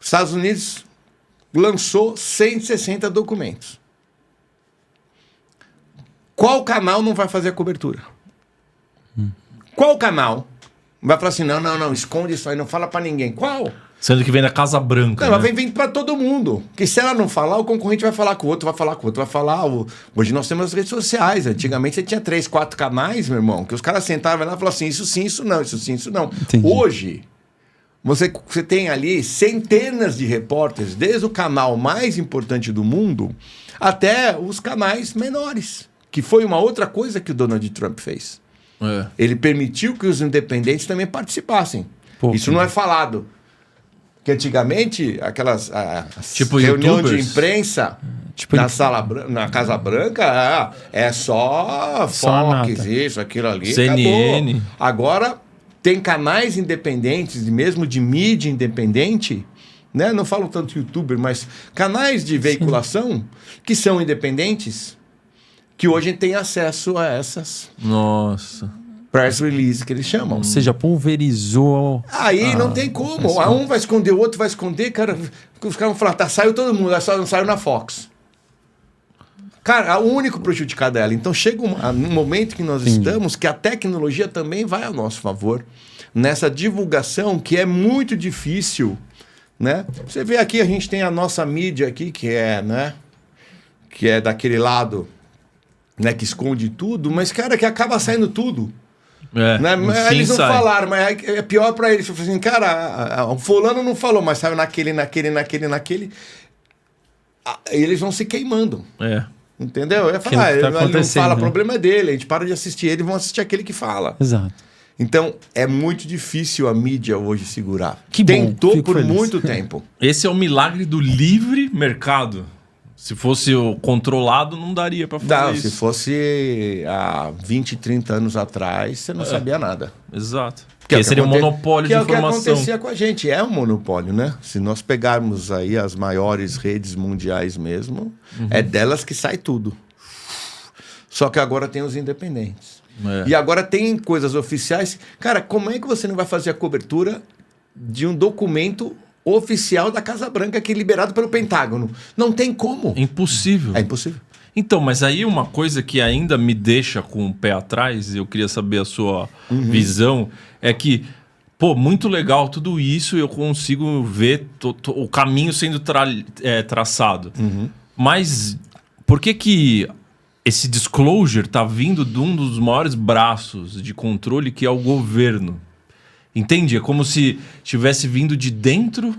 os Estados Unidos lançou 160 documentos. Qual canal não vai fazer a cobertura? Qual canal vai falar assim, não, esconde isso aí, não fala pra ninguém. Qual? Sendo que vem da Casa Branca. Não, ela vem pra todo mundo. Porque se ela não falar, o concorrente vai falar com o outro, vai falar com o outro, vai falar... Hoje nós temos as redes sociais. Antigamente você tinha 3, 4 canais, meu irmão, que os caras sentavam lá e falavam assim, isso sim, isso não, isso sim, isso não. Entendi. Hoje, você tem ali centenas de repórteres, desde o canal mais importante do mundo até os canais menores. Que foi uma outra coisa que o Donald Trump fez. Ele permitiu que os independentes também participassem. Isso não é falado. Que antigamente, aquelas tipo reuniões YouTubers. de imprensa na Casa Branca é só Fox, isso, aquilo ali. CNN. Acabou. Agora, tem canais independentes, mesmo de mídia independente, né? Não falo tanto youtuber, mas canais de veiculação que são independentes, que hoje tem acesso a essas press release que eles chamam. Ou seja, pulverizou. Aí não tem como. Um vai esconder, o outro vai esconder, cara. Os caras vão falar, saiu todo mundo, só não saiu na Fox. Cara, o único prejudicado é ela. Então chega um momento que nós estamos que a tecnologia também vai a nosso favor nessa divulgação que é muito difícil, né? Você vê aqui, a gente tem a nossa mídia aqui, que é daquele lado, né, que esconde tudo, mas, cara, que acaba saindo tudo. Né? Eles não falaram, mas é pior pra eles. Eu falei assim, cara, o fulano não falou, mas saiu naquele. Eles vão se queimando. Entendeu? Eu ia falar, ele não fala, o problema é dele. A gente para de assistir ele e vão assistir aquele que fala. Exato. Então, é muito difícil a mídia hoje segurar. Que tentou por muito tempo. Esse é o milagre do livre mercado. Se fosse o controlado, não daria para fazer isso. Se fosse há 20, 30 anos atrás, você não sabia nada. Exato. Porque seria um monopólio de informação. Que é o que acontecia com a gente. É um monopólio, né? Se nós pegarmos aí as maiores redes mundiais mesmo, é delas que sai tudo. Só que agora tem os independentes. E agora tem coisas oficiais. Cara, como é que você não vai fazer a cobertura de um documento oficial da Casa Branca que é liberado pelo Pentágono? Não tem como. Impossível. É impossível. Então, mas aí uma coisa que ainda me deixa com o pé atrás, eu queria saber a sua visão, é que, muito legal tudo isso, eu consigo ver o caminho sendo traçado. Mas por que esse disclosure está vindo de um dos maiores braços de controle, que é o governo? Entende? É como se tivesse vindo de dentro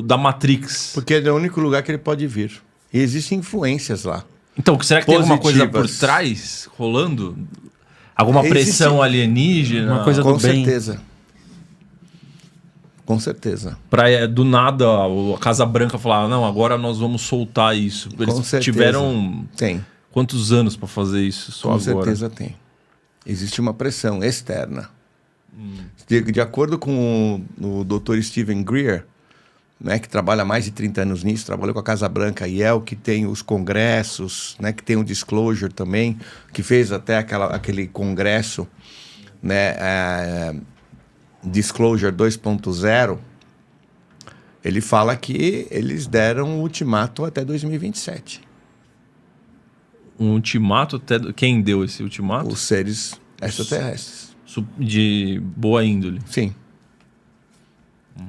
da Matrix. Porque é o único lugar que ele pode vir. E existem influências lá. Então, será que tem alguma coisa por trás rolando? Alguma pressão alienígena? Uma coisa do bem? Com certeza. Com certeza. Pra do nada a Casa Branca falar, não, agora nós vamos soltar isso. Eles tiveram quantos anos para fazer isso? Só com agora? Certeza tem. Existe uma pressão externa. De acordo com o Dr. Steven Greer, né, que trabalha há mais de 30 anos nisso, trabalhou com a Casa Branca e é o que tem os congressos, né, que tem o Disclosure também, que fez até aquele congresso, né, Disclosure 2.0, ele fala que eles deram um ultimato até 2027. Um ultimato até... Quem deu esse ultimato? Os seres extraterrestres. De boa índole. Sim.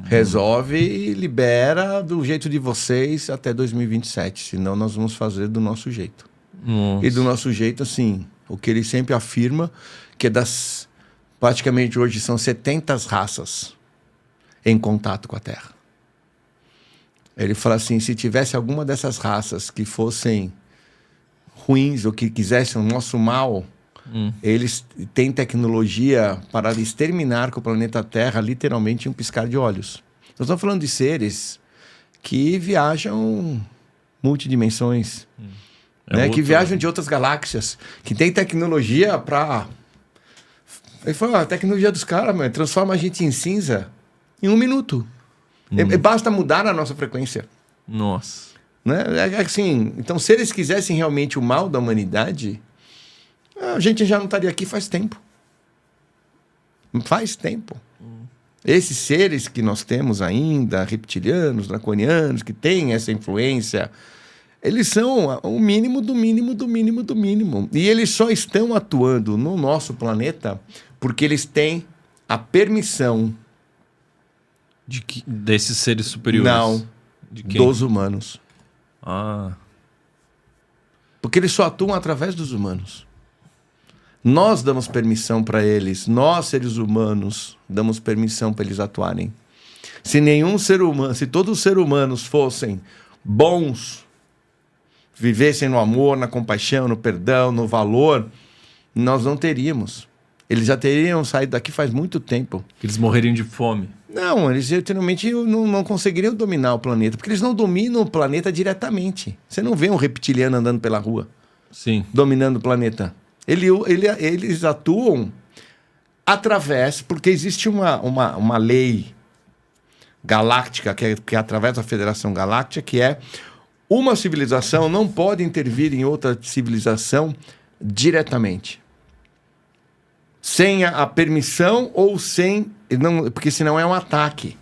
Resolve e libera do jeito de vocês até 2027. Senão nós vamos fazer do nosso jeito. Nossa. E do nosso jeito, assim, o que ele sempre afirma, que é praticamente hoje são 70 raças em contato com a Terra. Ele fala assim, se tivesse alguma dessas raças que fossem ruins ou que quisessem o nosso mal... Eles têm tecnologia para exterminar com o planeta Terra literalmente em um piscar de olhos. Nós estamos falando de seres que viajam multidimensões, né? Que viajam de outras galáxias, que têm tecnologia para... Ele falou, a tecnologia dos caras, transforma a gente em cinza em 1 minuto. Basta mudar a nossa frequência. Nossa. Né? Assim, então, se eles quisessem realmente o mal da humanidade... A gente já não estaria aqui faz tempo. Faz tempo. Esses seres que nós temos ainda, reptilianos, draconianos, que têm essa influência, Eles são o mínimo do mínimo do mínimo do mínimo. E eles só estão atuando no nosso planeta porque eles têm a permissão desses seres superiores. Não, de quem? Dos humanos. Ah. Porque eles só atuam através dos humanos. Nós damos permissão para eles, nós seres humanos damos permissão para eles atuarem. Se todos os seres humanos fossem bons, vivessem no amor, na compaixão, no perdão, no valor, nós não teríamos. Eles já teriam saído daqui faz muito tempo. Eles morreriam de fome. Não, eles literalmente não conseguiriam dominar o planeta, porque eles não dominam o planeta diretamente. Você não vê um reptiliano andando pela rua, sim, dominando o planeta. Eles atuam através, porque existe uma lei galáctica, que é através da Federação Galáctica, que é uma civilização não pode intervir em outra civilização diretamente. Sem a permissão ou sem... Não, porque senão é um ataque.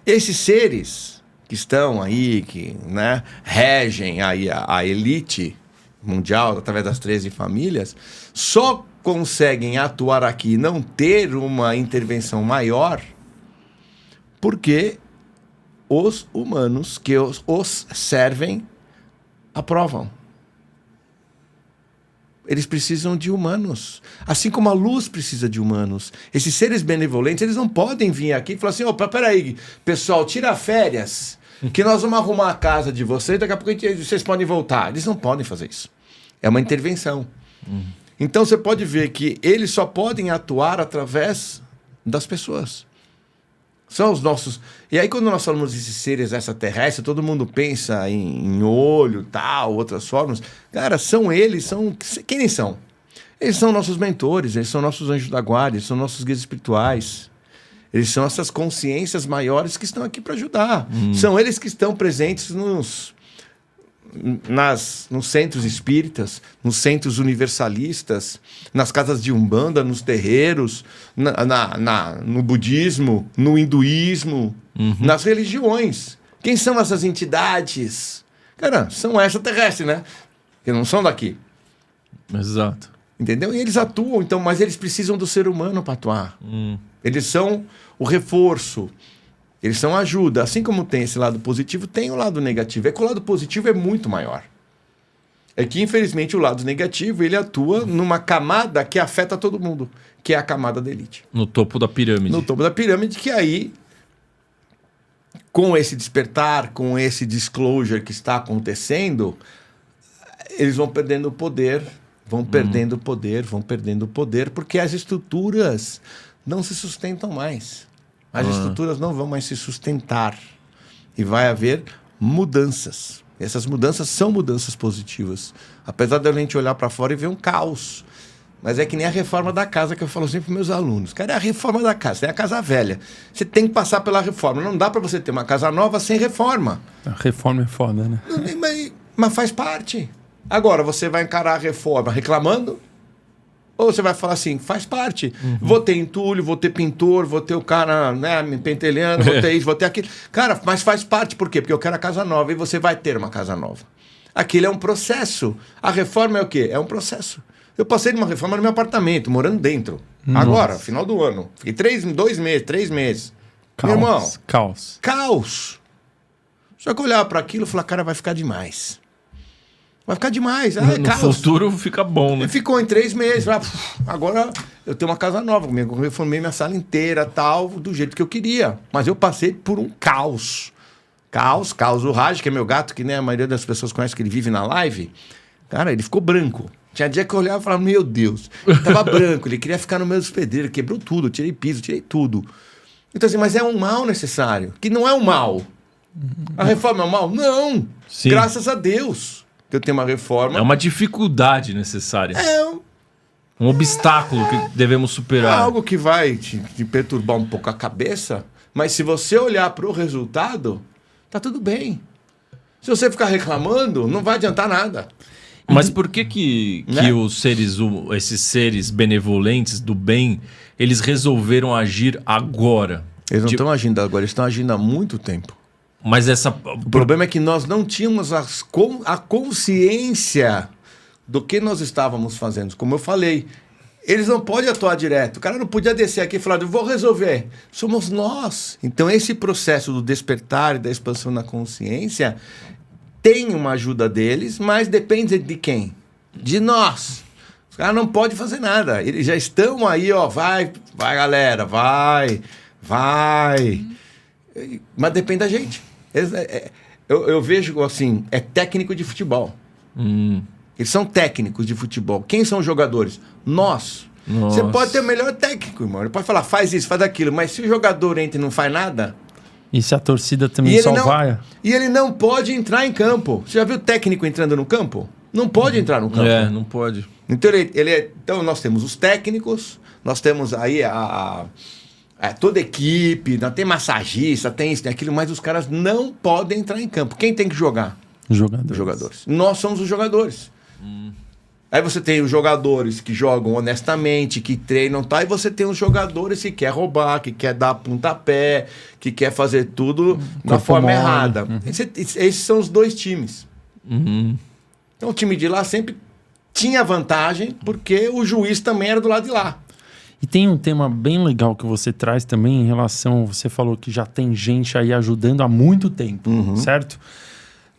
Esses seres que estão aí, que, né, regem aí a elite mundial através das 13 famílias, só conseguem atuar aqui e não ter uma intervenção maior porque os humanos que os servem aprovam. Eles precisam de humanos. Assim como a luz precisa de humanos. Esses seres benevolentes, eles não podem vir aqui e falar assim, opa, peraí, pessoal, tira férias, que nós vamos arrumar a casa de vocês, daqui a pouco vocês podem voltar. Eles não podem fazer isso. É uma intervenção. Então você pode ver que eles só podem atuar através das pessoas. São os nossos... E aí, quando nós falamos desses seres extraterrestres, todo mundo pensa em olho, tal, outras formas. Cara, são eles, quem eles são? Eles são nossos mentores, eles são nossos anjos da guarda, eles são nossos guias espirituais. Eles são essas consciências maiores que estão aqui para ajudar. São eles que estão presentes nos centros espíritas, nos centros universalistas, nas casas de Umbanda, nos terreiros, no budismo, no hinduísmo, nas religiões. Quem são essas entidades? Cara, são extraterrestres, né? Que não são daqui. Exato. Entendeu? E eles atuam, então, mas eles precisam do ser humano para atuar. Eles são o reforço. Eles são ajuda. Assim como tem esse lado positivo, tem o lado negativo. É que o lado positivo é muito maior. É que, infelizmente, o lado negativo, ele atua numa camada que afeta todo mundo, que é a camada da elite. No topo da pirâmide. No topo da pirâmide, que aí, com esse despertar, com esse disclosure que está acontecendo, eles vão perdendo o poder, vão perdendo o poder, porque as estruturas não se sustentam mais. As estruturas não vão mais se sustentar. E vai haver mudanças. E essas mudanças são mudanças positivas. Apesar de a gente olhar para fora e ver um caos. Mas é que nem a reforma da casa que eu falo sempre para meus alunos. Cara, é a reforma da casa. Tem a casa velha. Você tem que passar pela reforma. Não dá para você ter uma casa nova sem reforma. A reforma é foda, né? Mas faz parte. Agora, você vai encarar a reforma reclamando? Ou você vai falar assim, faz parte. Vou ter entulho, vou ter pintor, vou ter o cara, né, me pentelhando, vou ter isso, vou ter aquilo. Cara, mas faz parte. Por quê? Porque eu quero a casa nova e você vai ter uma casa nova. Aquilo é um processo. A reforma é o quê? É um processo. Eu passei numa reforma no meu apartamento, morando dentro. Nossa. Agora, final do ano. Fiquei 3 meses. Caos, meu irmão. Caos. Só que olhar para aquilo e falar, cara, vai ficar demais. Vai ficar demais. No futuro fica bom, né? Ficou em 3 meses. Agora eu tenho uma casa nova. Eu reformei minha sala inteira, tal, do jeito que eu queria. Mas eu passei por um caos. Caos. O Raj, que é meu gato, que nem a maioria das pessoas conhece, que ele vive na live. Cara, ele ficou branco. Tinha dia que eu olhava e falava, meu Deus. Ele tava branco, ele queria ficar no meio dos pedreiros. Quebrou tudo, tirei piso, tirei tudo. Então assim, mas é um mal necessário. Que não é um mal. A reforma é um mal? Não. Sim. Graças a Deus. Que eu tenho uma reforma. É uma dificuldade necessária. Um obstáculo que devemos superar. É algo que vai te perturbar um pouco a cabeça, mas se você olhar para o resultado, tá tudo bem. Se você ficar reclamando, não vai adiantar nada. Mas por que os esses seres benevolentes do bem, eles resolveram agir agora? Eles não estão agindo agora, eles estão agindo há muito tempo. Mas o problema é que nós não tínhamos a consciência do que nós estávamos fazendo. Como eu falei, eles não podem atuar direto. O cara não podia descer aqui e falar, eu vou resolver. Somos nós. Então, esse processo do despertar e da expansão na consciência tem uma ajuda deles, mas depende de quem? De nós. Os caras não podem fazer nada. Eles já estão aí, ó, vai galera, vai. Mas depende da gente. Eu vejo assim, é técnico de futebol. Eles são técnicos de futebol. Quem são os jogadores? Nós. Você pode ter o melhor técnico, irmão. Ele pode falar, faz isso, faz aquilo. Mas se o jogador entra e não faz nada... E se a torcida também só vai... E ele não pode entrar em campo. Você já viu o técnico entrando no campo? Não pode entrar no campo. Não pode. Então, então nós temos os técnicos, nós temos aí toda a equipe, tem massagista, tem isso, tem aquilo, mas os caras não podem entrar em campo. Quem tem que jogar? Os jogadores. Nós somos os jogadores. Aí você tem os jogadores que jogam honestamente, que treinam, tá? E você tem os jogadores que quer roubar, que quer dar pontapé, que quer fazer tudo da forma errada. Esses são os dois times. Então o time de lá sempre tinha vantagem, porque o juiz também era do lado de lá. E tem um tema bem legal que você traz também em relação... Você falou que já tem gente aí ajudando há muito tempo, certo?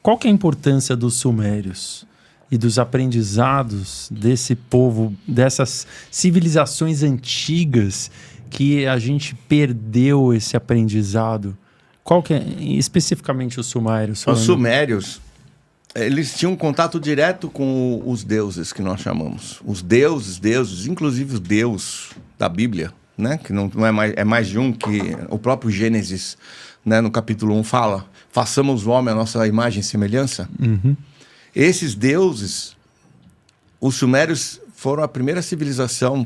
Qual que é a importância dos sumérios e dos aprendizados desse povo, dessas civilizações antigas que a gente perdeu esse aprendizado? Qual que é especificamente os sumérios? Os sumérios, eles tinham contato direto com os deuses que nós chamamos. Os deuses, inclusive o Deus da Bíblia, né? Que não é mais de um, que o próprio Gênesis, né, no capítulo 1 fala, façamos o homem a nossa imagem e semelhança. Esses deuses, os sumérios foram a primeira civilização,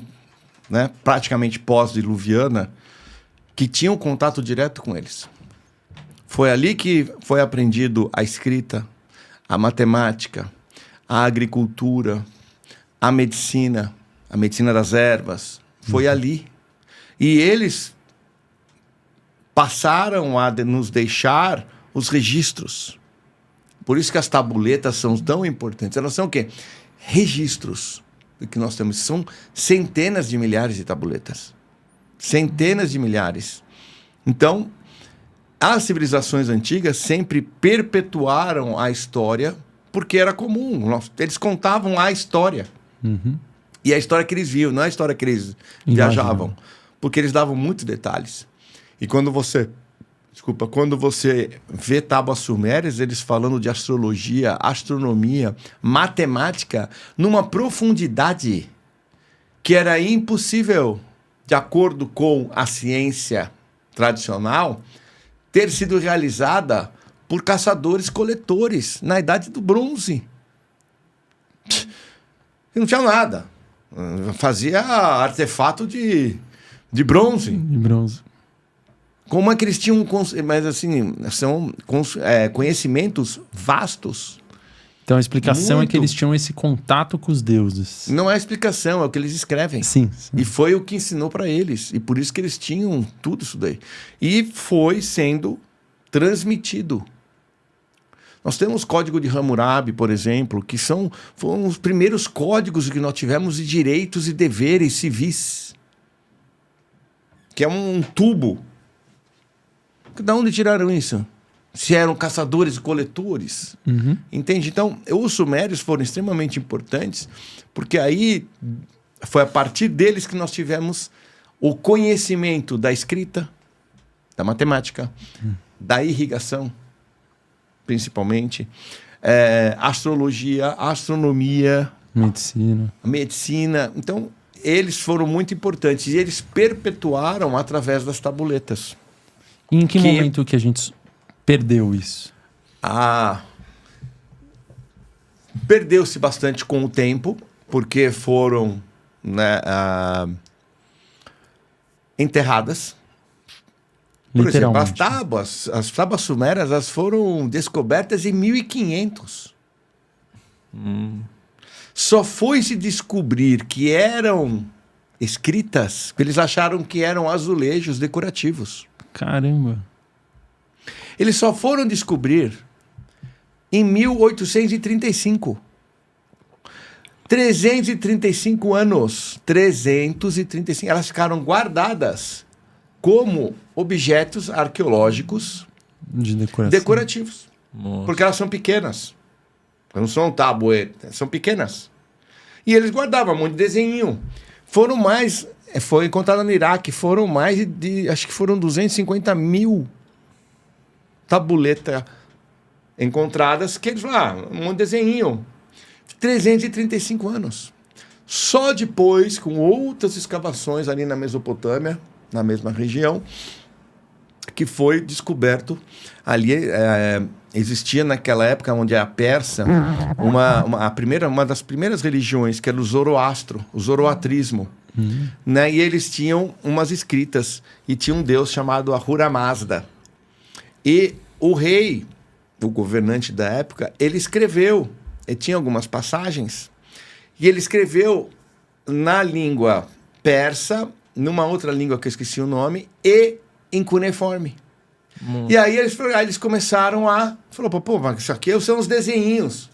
né, praticamente pós-diluviana, que tinham contato direto com eles. Foi ali que foi aprendido a escrita, a matemática, a agricultura, a medicina das ervas. Foi ali. E eles passaram a nos deixar os registros. Por isso que as tabuletas são tão importantes. Elas são o quê? Registros do que nós temos. São centenas de milhares de tabuletas. Centenas de milhares. Então, as civilizações antigas sempre perpetuaram a história porque era comum. Eles contavam a história. E a história que eles viam, não a história que eles viajavam. Porque eles davam muitos detalhes. E quando você vê tábuas sumérias, eles falando de astrologia, astronomia, matemática, numa profundidade que era impossível, de acordo com a ciência tradicional, ter sido realizada por caçadores-coletores na Idade do Bronze. E não tinha nada. Fazia artefato de bronze. De bronze. Como é que eles tinham... Mas, assim, são conhecimentos vastos. Então, a explicação é que eles tinham esse contato com os deuses. Não é a explicação, é o que eles escrevem. Sim. E foi o que ensinou para eles. E por isso que eles tinham tudo isso daí. E foi sendo transmitido. Nós temos o Código de Hammurabi, por exemplo, que foram os primeiros códigos que nós tivemos de direitos e deveres civis. Que é um tubo. De onde tiraram isso? Se eram caçadores e coletores. Entende? Então, os sumérios foram extremamente importantes, porque aí foi a partir deles que nós tivemos o conhecimento da escrita, da matemática, da irrigação, principalmente, astrologia, astronomia, medicina. Então, eles foram muito importantes e eles perpetuaram através das tabuletas. E em que momento que a gente perdeu isso? Perdeu-se bastante com o tempo, porque foram, né, enterradas. Por exemplo, as tábuas sumérias, elas foram descobertas em 1500. Só foi se descobrir que eram escritas, porque eles acharam que eram azulejos decorativos. Caramba! Eles só foram descobrir em 1835. 335 anos. 335. Elas ficaram guardadas como objetos arqueológicos de decorativos. Nossa. Porque elas são pequenas. Não são tabuetas, são pequenas. E eles guardavam um monte de desenho. Foram mais... Foi encontrado no Iraque. Foram mais de... Acho que foram 250 mil tabuletas encontradas. Que eles falaram, um monte de desenho. 335 anos. Só depois, com outras escavações ali na Mesopotâmia, na mesma região, que foi descoberto ali... existia naquela época, onde é a Pérsia, uma das primeiras religiões, que era o Zoroastro, o zoroatrismo. Né? E eles tinham umas escritas, e tinha um deus chamado Ahura Mazda. E o rei, o governante da época, ele escreveu, ele tinha algumas passagens, e ele escreveu na língua persa, numa outra língua que eu esqueci o nome, e em cuneiforme. E aí eles começaram a... Falou, pô, mas isso aqui são os desenhinhos.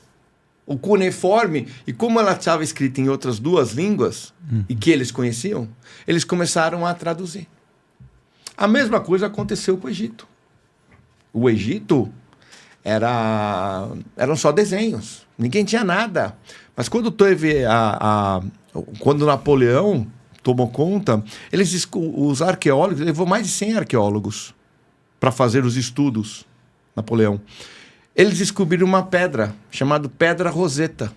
O cuneiforme, e como ela estava escrita em outras duas línguas, e que eles conheciam, eles começaram a traduzir. A mesma coisa aconteceu com o Egito. O Egito eram só desenhos. Ninguém tinha nada. Mas quando teve quando Napoleão tomou conta, os arqueólogos, levou mais de 100 arqueólogos para fazer os estudos, Napoleão. Eles descobriram uma pedra chamada Pedra Roseta,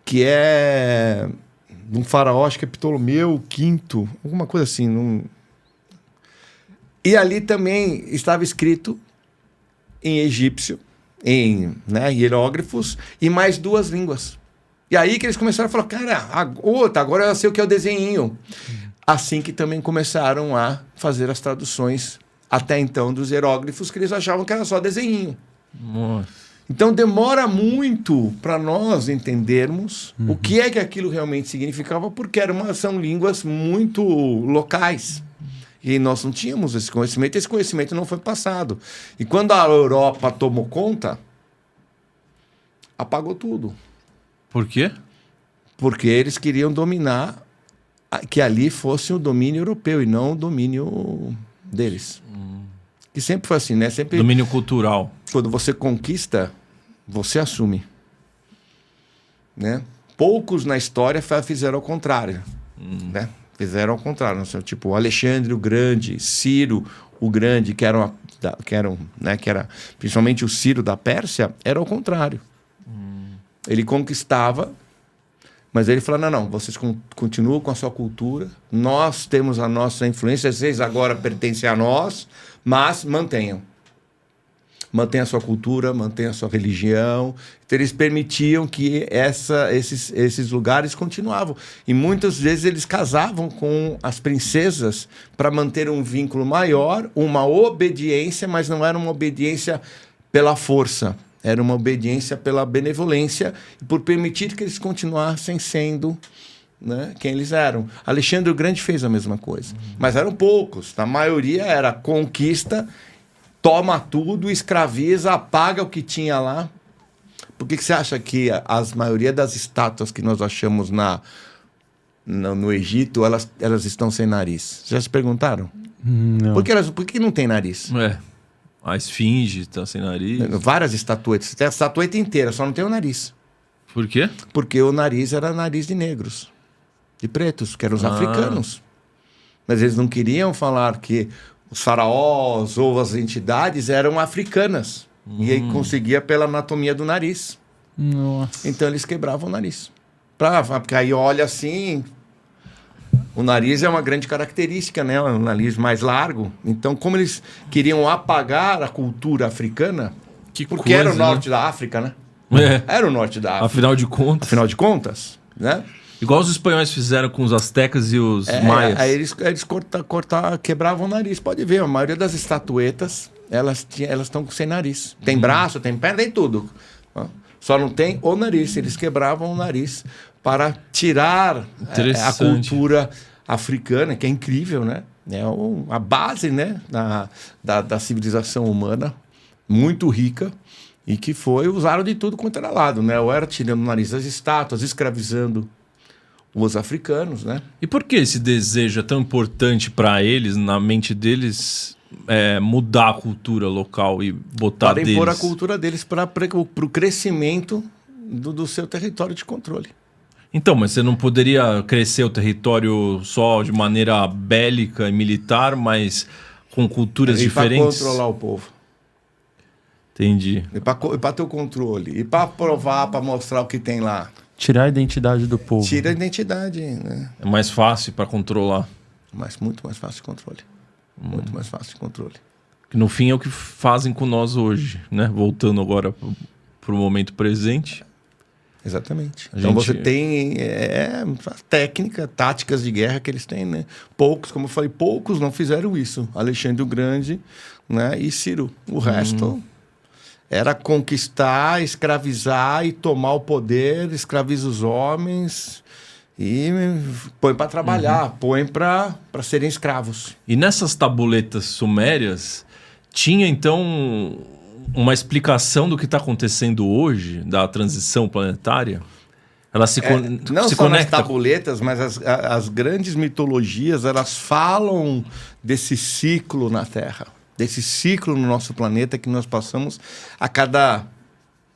que é de um faraó, acho que é Ptolomeu V, alguma coisa assim. E ali também estava escrito em egípcio, em hieróglifos, e mais 2 línguas. E aí que eles começaram a falar, cara, agora eu sei o que é o desenhinho. Assim que também começaram a fazer as traduções até então dos hieróglifos, que eles achavam que era só desenhinho. Nossa. Então demora muito para nós entendermos o que é que aquilo realmente significava, porque são línguas muito locais. E nós não tínhamos esse conhecimento não foi passado. E quando a Europa tomou conta, apagou tudo. Por quê? Porque eles queriam dominar, que ali fosse o domínio europeu e não o domínio deles. Que sempre foi assim, né? Sempre, domínio cultural. Quando você conquista, você assume. Né? Poucos na história fizeram ao contrário. Né? Fizeram ao contrário. Tipo, Alexandre o Grande, Ciro o Grande, que era principalmente o Ciro da Pérsia, era ao contrário. Ele conquistava, mas ele falou, não, vocês continuam com a sua cultura, nós temos a nossa influência, vocês agora pertencem a nós, mas mantenham a sua cultura, mantenham a sua religião. Então, eles permitiam que esses lugares continuavam. E muitas vezes eles casavam com as princesas para manter um vínculo maior, uma obediência, mas não era uma obediência pela força, era uma obediência pela benevolência e por permitir que eles continuassem sendo, né, quem eles eram. Alexandre o Grande fez a mesma coisa, mas eram poucos. A maioria era conquista, toma tudo, escraviza, apaga o que tinha lá. Por que você acha que a maioria das estátuas que nós achamos no Egito, elas estão sem nariz? Já se perguntaram? Não. Por que não tem nariz? A esfinge está sem nariz. Várias estatuetas. Tem a estatueta inteira, só não tem o nariz. Por quê? Porque o nariz era nariz de negros, de pretos, que eram os africanos. Mas eles não queriam falar que os faraós ou as entidades eram africanas. E aí conseguia pela anatomia do nariz. Nossa. Então eles quebravam o nariz. Porque aí olha assim... O nariz é uma grande característica, né? Um nariz mais largo. Então, como eles queriam apagar a cultura africana... Porque era o norte da África, né? Era o norte da África. Afinal de contas, né? Igual os espanhóis fizeram com os astecas e os maias. Aí eles quebravam o nariz. Pode ver, a maioria das estatuetas, elas estão sem nariz. Tem braço, tem perna, tem tudo. Só não tem o nariz. Eles quebravam o nariz para tirar a cultura africana, que é incrível, né? é a base, né, da civilização humana, muito rica, e que usaram de tudo quanto era lado, né? Ou era tirando o nariz das estátuas, escravizando os africanos, né? E por que esse desejo é tão importante para eles, na mente deles, mudar a cultura local e botar para impor a cultura deles para o crescimento do seu território de controle. Então, mas você não poderia crescer o território só de maneira bélica e militar, mas com culturas diferentes? Para controlar o povo. Entendi. E para ter o controle. E para provar, para mostrar o que tem lá. Tirar a identidade do povo. Tira a identidade, né? É mais fácil para controlar. Muito mais fácil de controle. Muito mais fácil de controle. Que no fim é o que fazem com nós hoje, né? Voltando agora para o momento presente. Exatamente. Então você tem técnica, táticas de guerra que eles têm, né? Poucos, como eu falei, poucos não fizeram isso. Alexandre o Grande, né? E Ciro. O resto era conquistar, escravizar e tomar o poder, escraviza os homens e põe para trabalhar, põe para serem escravos. E nessas tabuletas sumérias, tinha então uma explicação do que está acontecendo hoje, da transição planetária? Ela se não se só conecta nas tabuletas, mas as grandes mitologias, elas falam desse ciclo na Terra, desse ciclo no nosso planeta que nós passamos a cada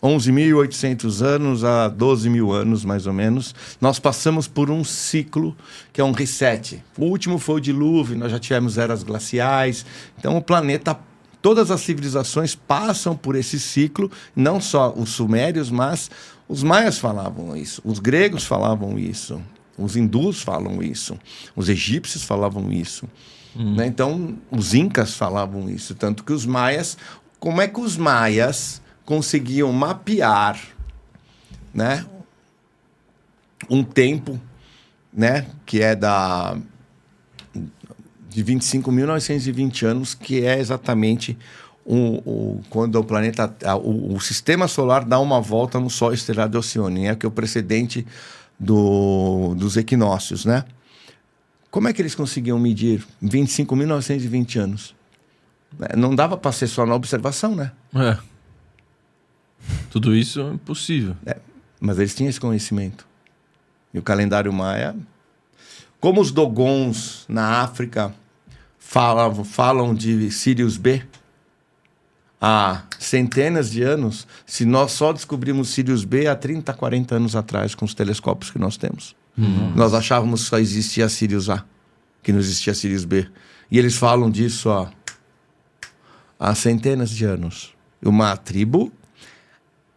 11.800 anos a 12.000 anos, mais ou menos. Nós passamos por um ciclo que é um reset. O último foi o dilúvio, nós já tivemos eras glaciais. Então o planeta, todas as civilizações passam por esse ciclo, não só os sumérios, mas os maias falavam isso, os gregos falavam isso, os hindus falam isso, os egípcios falavam isso. Né? Então, os incas falavam isso. Tanto que os maias... Como é que os maias conseguiam mapear, né, um tempo, né, que é de 25.920 anos, que é exatamente quando o planeta... O sistema solar dá uma volta no Sol estelar de Alcione, que é o precedente dos equinócios, né? Como é que eles conseguiam medir 25.920 anos? Não dava para ser só na observação, né? Tudo isso é impossível. Mas eles tinham esse conhecimento. E o calendário maia... Como os Dogons na África falam de Sirius B há centenas de anos, se nós só descobrimos Sirius B há 30, 40 anos atrás com os telescópios que nós temos. Nós achávamos que só existia Sirius A, que não existia Sirius B. E eles falam disso há centenas de anos. Uma tribo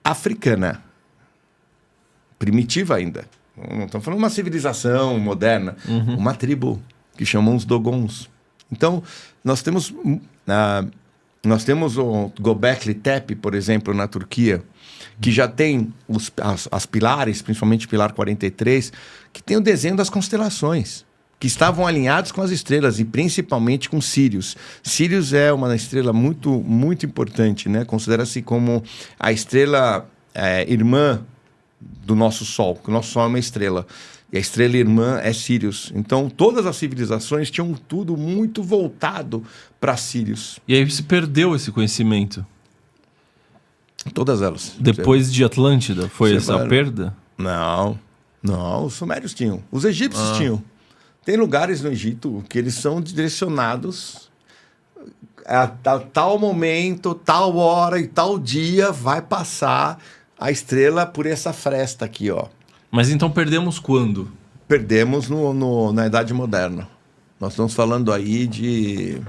africana, primitiva ainda. Não estamos falando de uma civilização moderna. Uma tribo que chamam os Dogons. Então, nós temos o Göbekli Tepe, por exemplo, na Turquia, que já tem as pilares, principalmente o pilar 43, que tem o desenho das constelações, que estavam alinhados com as estrelas e principalmente com Sírius. Sírius é uma estrela muito, muito importante, né? Considera-se como a estrela irmã do nosso Sol, que o nosso Sol é uma estrela. E a estrela irmã é Sírius. Então, todas as civilizações tinham tudo muito voltado para Sírios. E aí se perdeu esse conhecimento? Todas elas. Depois de Atlântida, foi essa perda? Não, os sumérios tinham. Os egípcios tinham. Tem lugares no Egito que eles são direcionados a tal momento, tal hora e tal dia vai passar a estrela por essa fresta aqui, ó. Mas então perdemos quando? Perdemos na Idade Moderna. Nós estamos falando aí de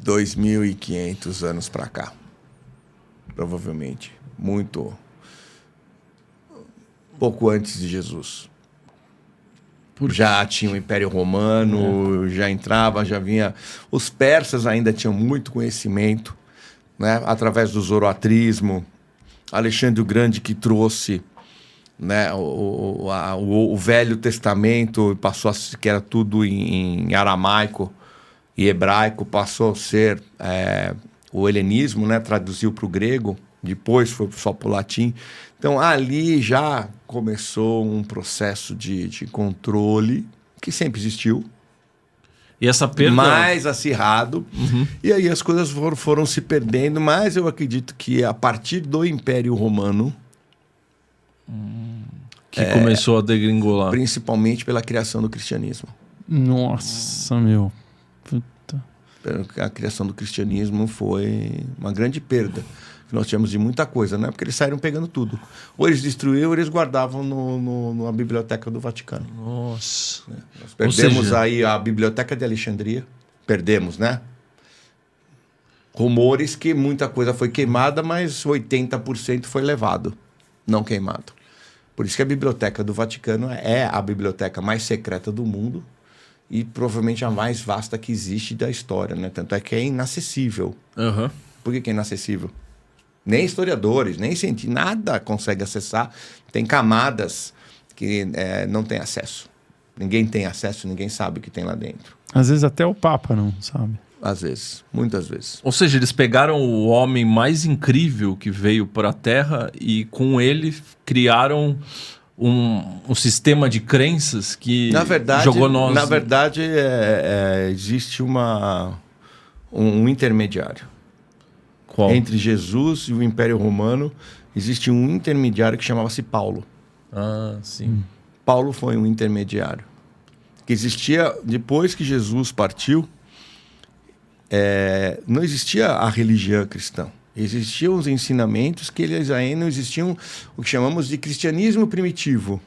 2.500 anos para cá. Provavelmente. Pouco antes de Jesus. Já tinha o Império Romano, já entrava, já vinha... Os persas ainda tinham muito conhecimento, né? Através do zoroatrismo. Alexandre o Grande que trouxe, né, o Velho Testamento, passou que era tudo em aramaico e hebraico, passou a ser o helenismo, né, traduziu para o grego, depois foi só para o latim. Então ali já começou um processo de controle que sempre existiu, E essa perda... mais acirrado. E aí as coisas foram se perdendo, mas eu acredito que a partir do Império Romano... que começou a degringolar. Principalmente pela criação do cristianismo. Nossa, meu. Puta. A criação do cristianismo foi uma grande perda que nós tivemos de muita coisa, né? Porque eles saíram pegando tudo. Ou eles destruíam, ou eles guardavam na biblioteca do Vaticano. Nossa. Nós perdemos aí a biblioteca de Alexandria. Perdemos, né? Rumores que muita coisa foi queimada, mas 80% foi levado, não queimado. Por isso que a biblioteca do Vaticano é a biblioteca mais secreta do mundo e provavelmente a mais vasta que existe da história, né? Tanto é que é inacessível. Por que é inacessível? Nem historiadores, nem cientistas, nada consegue acessar. Tem camadas que não tem acesso. Ninguém tem acesso, ninguém sabe o que tem lá dentro. Às vezes até o Papa não sabe. Às vezes, muitas vezes. Ou seja, eles pegaram o homem mais incrível que veio para a Terra e com ele criaram um sistema de crenças que jogou nós... Na verdade, existe um intermediário. Qual? Entre Jesus e o Império Romano, existe um intermediário que chamava-se Paulo. Ah, sim. Paulo foi um intermediário. Que existia, depois que Jesus partiu, não existia a religião cristã. Existiam os ensinamentos que eles ainda não existiam, o que chamamos de cristianismo primitivo,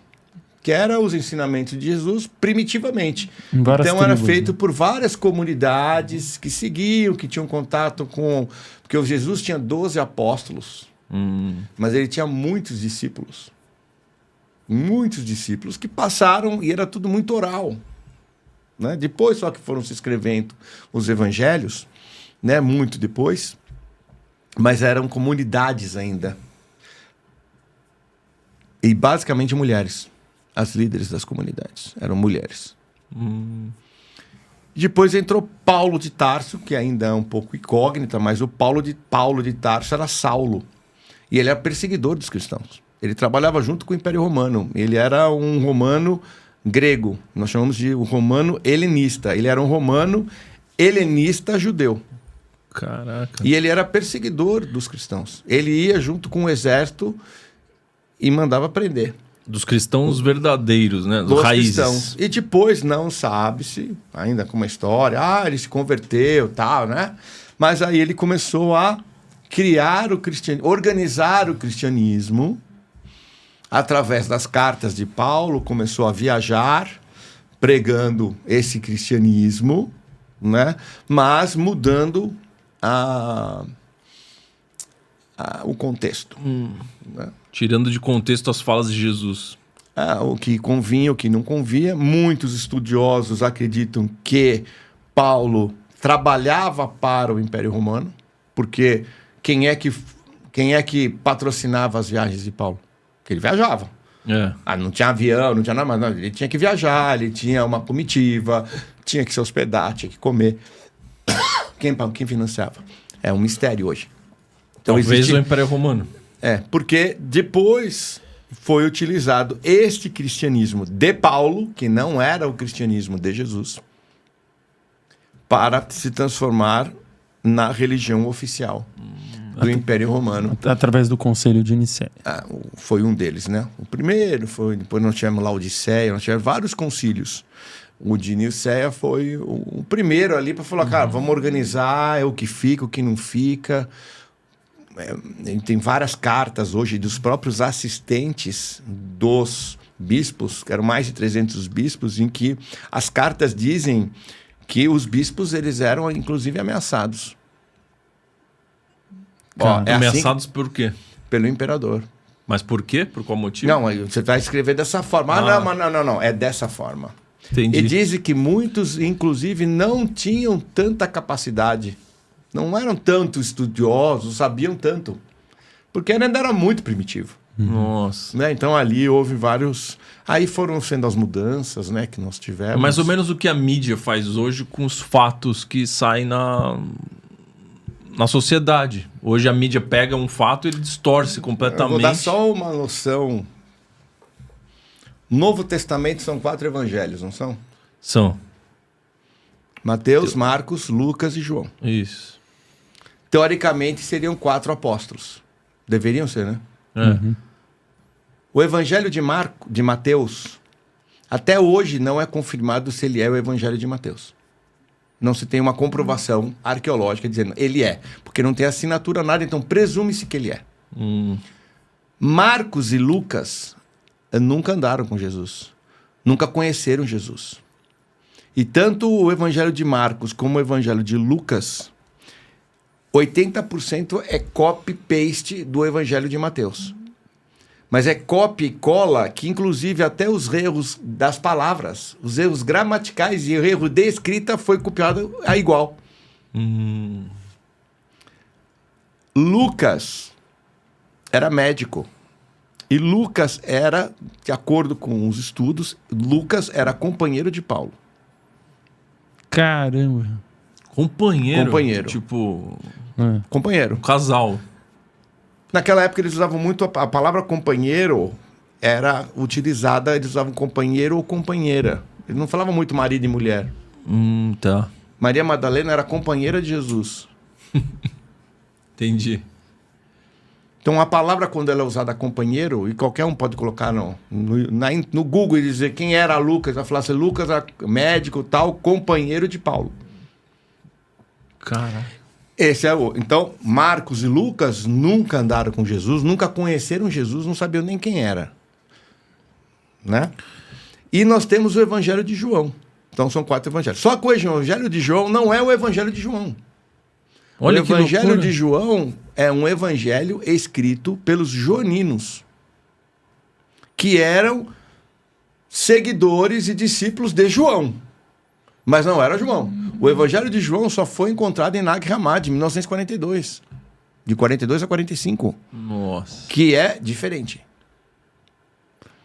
que eram os ensinamentos de Jesus primitivamente. Então era feito por várias comunidades que seguiam, que tinham contato com... Porque o Jesus tinha 12 apóstolos, mas ele tinha muitos discípulos. Muitos discípulos que passaram e era tudo muito oral. Né? Depois só que foram se escrevendo os evangelhos, né? Muito depois, mas eram comunidades ainda. E basicamente mulheres. As líderes das comunidades eram mulheres. Depois entrou Paulo de Tarso, que ainda é um pouco incógnita, mas o Paulo de Tarso era Saulo. E ele era perseguidor dos cristãos. Ele trabalhava junto com o Império Romano. Ele era um romano grego. Nós chamamos de romano helenista. Ele era um romano helenista judeu. Caraca. E ele era perseguidor dos cristãos. Ele ia junto com o exército e mandava prender. Dos cristãos verdadeiros, né? Dos raízes. Cristãos. E depois não sabe-se, ainda com uma história, ele se converteu, tal, né? Mas aí ele começou a criar o cristianismo, organizar o cristianismo através das cartas de Paulo, começou a viajar pregando esse cristianismo, né? Mas mudando o contexto. Né? Tirando de contexto as falas de Jesus. O que convinha, o que não convinha. Muitos estudiosos acreditam que Paulo trabalhava para o Império Romano, porque quem é que patrocinava as viagens de Paulo? Porque ele viajava. Não tinha avião, não tinha nada, mas ele tinha que viajar, ele tinha uma comitiva, tinha que se hospedar, tinha que comer. Quem financiava? É um mistério hoje. Então, talvez o Império Romano. Porque depois foi utilizado este cristianismo de Paulo, que não era o cristianismo de Jesus, para se transformar na religião oficial do Império Romano. Através do Concílio de Nicéia. Foi um deles, né? O primeiro foi... Depois nós tivemos Laodiceia, nós tivemos vários concílios. O de Nicéia foi o primeiro ali para falar, cara, vamos organizar o que fica, o que não fica. Tem várias cartas hoje dos próprios assistentes dos bispos, que eram mais de 300 bispos, em que as cartas dizem que os bispos eles eram, inclusive, ameaçados. Ameaçados por quê? Pelo imperador. Mas por quê? Por qual motivo? Não, você vai escrever dessa forma. Não. É dessa forma. Entendi. E dizem que muitos, inclusive, não tinham tanta capacidade. Não eram tanto estudiosos, sabiam tanto. Porque ainda era muito primitivo. Nossa. Né? Então ali houve vários... Aí foram sendo as mudanças, né, que nós tivemos. É mais ou menos o que a mídia faz hoje com os fatos que saem na sociedade. Hoje a mídia pega um fato e ele distorce completamente. Eu vou dar só uma noção. Novo Testamento são 4 evangelhos, não são? São. Mateus, Marcos, Lucas e João. Isso. Teoricamente, seriam 4 apóstolos. Deveriam ser, né? O evangelho de Mateus, até hoje, não é confirmado se ele é o evangelho de Mateus. Não se tem uma comprovação arqueológica dizendo ele é. Porque não tem assinatura, nada, então presume-se que ele é. Marcos e Lucas nunca andaram com Jesus. Nunca conheceram Jesus. E tanto o evangelho de Marcos como o evangelho de Lucas, 80% é copy-paste do evangelho de Mateus. Mas é copia e cola que, inclusive, até os erros das palavras, os erros gramaticais e o erro de escrita foi copiado a igual. Lucas era médico. E Lucas era, de acordo com os estudos, Lucas era companheiro de Paulo. Caramba. Companheiro. Tipo... Companheiro. Um casal. Naquela época eles usavam muito a palavra companheiro, era utilizada, eles usavam companheiro ou companheira. Eles não falavam muito marido e mulher. Tá. Maria Madalena era companheira de Jesus. Entendi. Então a palavra, quando ela é usada companheiro, e qualquer um pode colocar no Google e dizer quem era Lucas, vai falar assim, Lucas era médico, tal, companheiro de Paulo. Cara. Esse é o. Então, Marcos e Lucas nunca andaram com Jesus, nunca conheceram Jesus, não sabiam nem quem era. Né? E nós temos o evangelho de João. Então são 4 evangelhos. Só que o evangelho de João não é o evangelho de João. Olha, o evangelho de João é um evangelho escrito pelos joaninos, que eram seguidores e discípulos de João. Mas não era João. O evangelho de João só foi encontrado em Nag Hammadi, em 1942. De 42 a 45. Nossa. Que é diferente.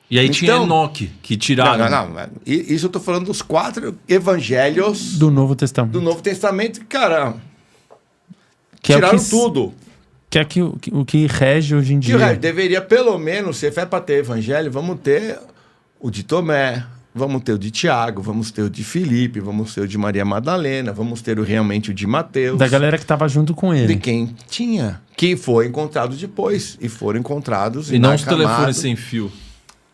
E aí tinha Enoque, que tiraram... Não. Isso eu estou falando dos 4 evangelhos... Do Novo Testamento. Do Novo Testamento, cara... Que tiraram tudo. Que é o que rege hoje em dia. Deveria, pelo menos, se é para ter evangelho, vamos ter o de Tomé, vamos ter o de Tiago, vamos ter o de Filipe, vamos ter o de Maria Madalena, vamos ter realmente o de Mateus. Da galera que estava junto com ele. De quem tinha. Que foi encontrado depois. E foram encontrados... E não os telefones sem fio.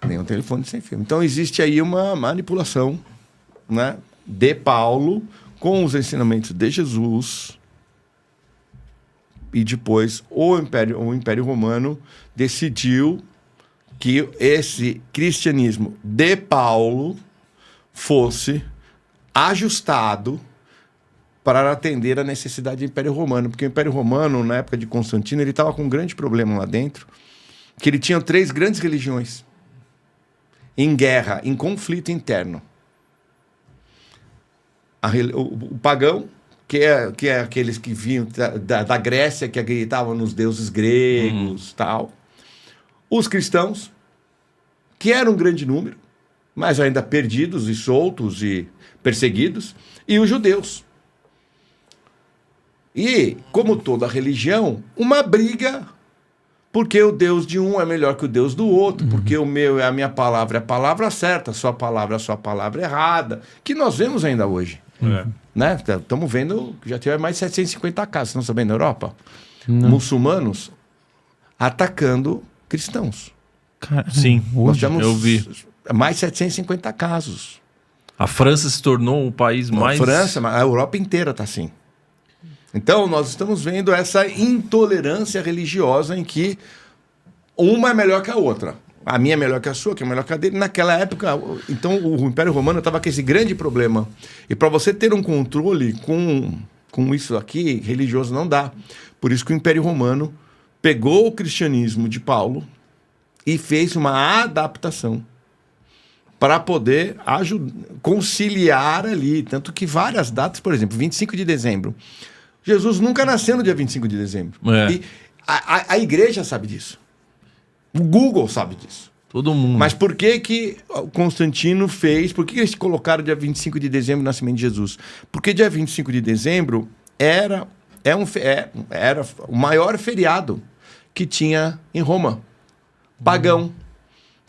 Nem um telefone sem fio. Então existe aí uma manipulação, né, de Paulo com os ensinamentos de Jesus... E depois o Império Romano decidiu que esse cristianismo de Paulo fosse ajustado para atender a necessidade do Império Romano. Porque o Império Romano, na época de Constantino, ele estava com um grande problema lá dentro, que ele tinha 3 grandes religiões em guerra, em conflito interno. O pagão, que é aqueles que vinham da Grécia, que acreditavam nos deuses gregos, tal. Os cristãos, que eram um grande número, mas ainda perdidos e soltos e perseguidos, e os judeus. E, como toda religião, uma briga, porque o Deus de um é melhor que o Deus do outro, porque o meu é a minha palavra, é a palavra certa, a sua palavra errada, que nós vemos ainda hoje. Né? Estamos vendo que já teve mais de 750 casos, vocês não sabem, na Europa? Não. Muçulmanos atacando cristãos. Cara, sim, nós temos eu vi. Mais de 750 casos. A França se tornou o país mais... A França, a Europa inteira está assim. Então, nós estamos vendo essa intolerância religiosa em que uma é melhor que a outra. A minha é melhor que a sua, que é melhor que a dele. Naquela época, então, o Império Romano estava com esse grande problema. E para você ter um controle com isso aqui, religioso, não dá. Por isso que o Império Romano pegou o cristianismo de Paulo e fez uma adaptação para poder conciliar ali. Tanto que várias datas, por exemplo, 25 de dezembro. Jesus nunca nasceu no dia 25 de dezembro. E a igreja sabe disso. O Google sabe disso. Todo mundo. Mas por que Constantino fez... Por que eles colocaram dia 25 de dezembro o nascimento de Jesus? Porque dia 25 de dezembro era o maior feriado que tinha em Roma. Pagão.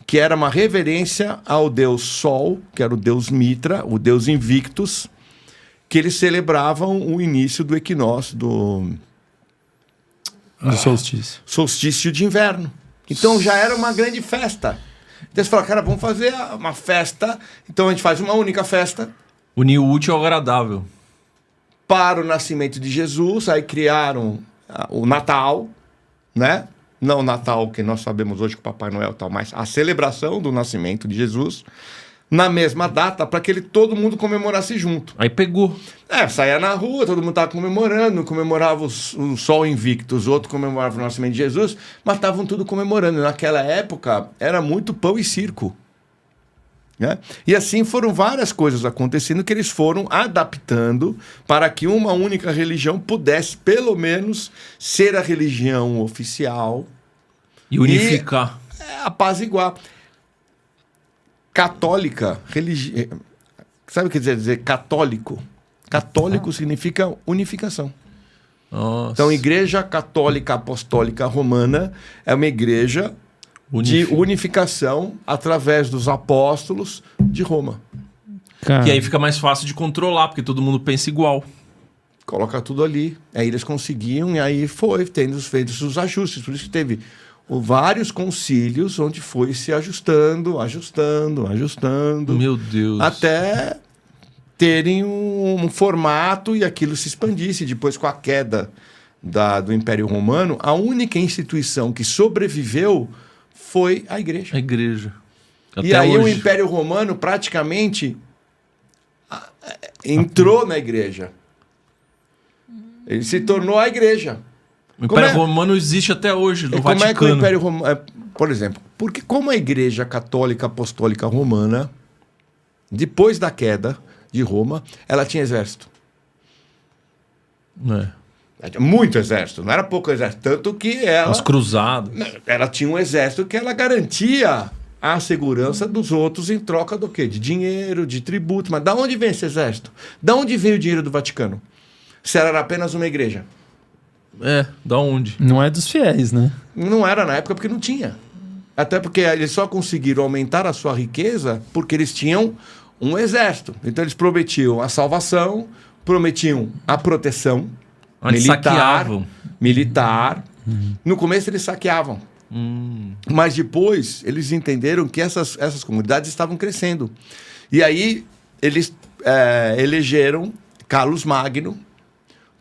Que era uma reverência ao deus Sol, que era o deus Mitra, o deus Invictus, que eles celebravam o início do equinócio, do solstício. Solstício de inverno. Então já era uma grande festa. Então eles falaram, cara, vamos fazer uma festa. Então a gente faz uma única festa. Unir o útil ao agradável. Para o nascimento de Jesus, aí criaram o Natal, né? Não o Natal que nós sabemos hoje que o Papai Noel tal, mas a celebração do nascimento de Jesus na mesma data para que todo mundo comemorasse junto. Aí pegou. Saía na rua, todo mundo estava comemorando, comemorava o Sol Invicto, os outros comemoravam o nascimento de Jesus, mas estavam tudo comemorando. Naquela época era muito pão e circo. Né? E assim foram várias coisas acontecendo que eles foram adaptando para que uma única religião pudesse, pelo menos, ser a religião oficial e unificar. E apaziguar. Católica, sabe o que quer dizer católico? Católico significa unificação. Nossa. Então, Igreja Católica Apostólica Romana é uma igreja de unificação através dos apóstolos de Roma. Que aí fica mais fácil de controlar, porque todo mundo pensa igual. Coloca tudo ali. Aí eles conseguiam e aí foi tendo feitos os ajustes. Por isso que teve vários concílios onde foi se ajustando. Meu Deus. Até terem um formato e aquilo se expandisse. Depois, com a queda do Império Romano, a única instituição que sobreviveu foi a igreja. A igreja. Até e aí hoje. O Império Romano praticamente entrou na igreja. Ele se tornou a igreja. O Império Romano existe até hoje, no Vaticano. Como é que o Império Romano... por exemplo, porque como a Igreja Católica Apostólica Romana, depois da queda de Roma, ela tinha exército. Muito exército, não era pouco exército. Tanto que ela... Os cruzados. Ela tinha um exército que ela garantia a segurança dos outros em troca do quê? De dinheiro, de tributo. Mas da onde vem esse exército? Da onde veio o dinheiro do Vaticano? Se ela era apenas uma igreja. Da onde? Não é dos fiéis, né? Não era na época porque não tinha. Até porque eles só conseguiram aumentar a sua riqueza porque eles tinham um exército. Então eles prometiam a salvação, prometiam a proteção militar. No começo eles saqueavam. Mas depois eles entenderam que essas comunidades estavam crescendo. E aí eles elegeram Carlos Magno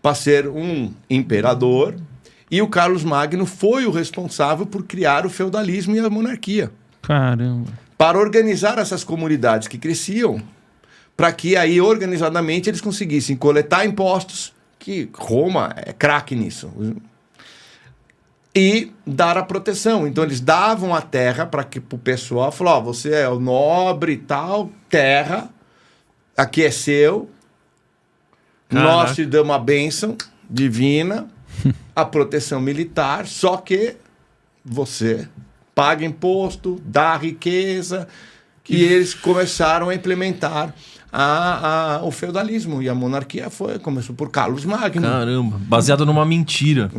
para ser um imperador, e o Carlos Magno foi o responsável por criar o feudalismo e a monarquia. Caramba! Para organizar essas comunidades que cresciam, para que aí organizadamente eles conseguissem coletar impostos, que Roma é craque nisso, e dar a proteção. Então eles davam a terra para o pessoal, falou, você é o nobre e tal, terra, aqui é seu, nós te damos a bênção divina, a proteção militar, só que você paga imposto, dá riqueza, e eles começaram a implementar o feudalismo. E a monarquia começou por Carlos Magno. Caramba, baseado numa mentira.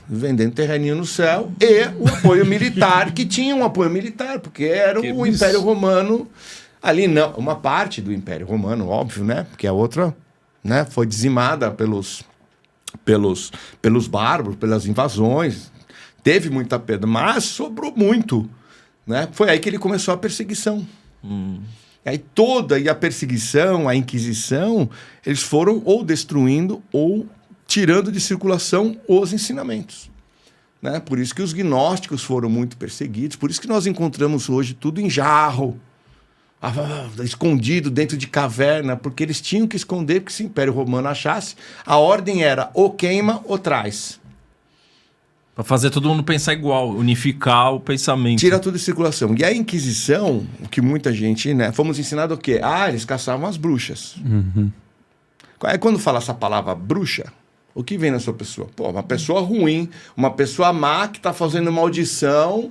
Vendendo terreninho no céu e o apoio militar, que tinha um apoio militar, porque era o Império Romano ali, não, uma parte do Império Romano, óbvio, né? Porque a outra... né, foi dizimada pelos bárbaros, pelas invasões, teve muita perda, mas sobrou muito, né? Foi aí que ele começou a perseguição. Aí a perseguição, a Inquisição, eles foram ou destruindo ou tirando de circulação os ensinamentos, né? Por isso que os gnósticos foram muito perseguidos, por isso que nós encontramos hoje tudo em jarro, escondido dentro de caverna, porque eles tinham que esconder, porque se o Império Romano achasse, a ordem era ou queima ou traz. Para fazer todo mundo pensar igual, unificar o pensamento. Tira tudo de circulação. E a Inquisição, que muita gente, né, fomos ensinados o quê? Eles caçavam as bruxas. Aí quando fala essa palavra bruxa, o que vem na sua pessoa? Uma pessoa ruim, uma pessoa má que está fazendo maldição.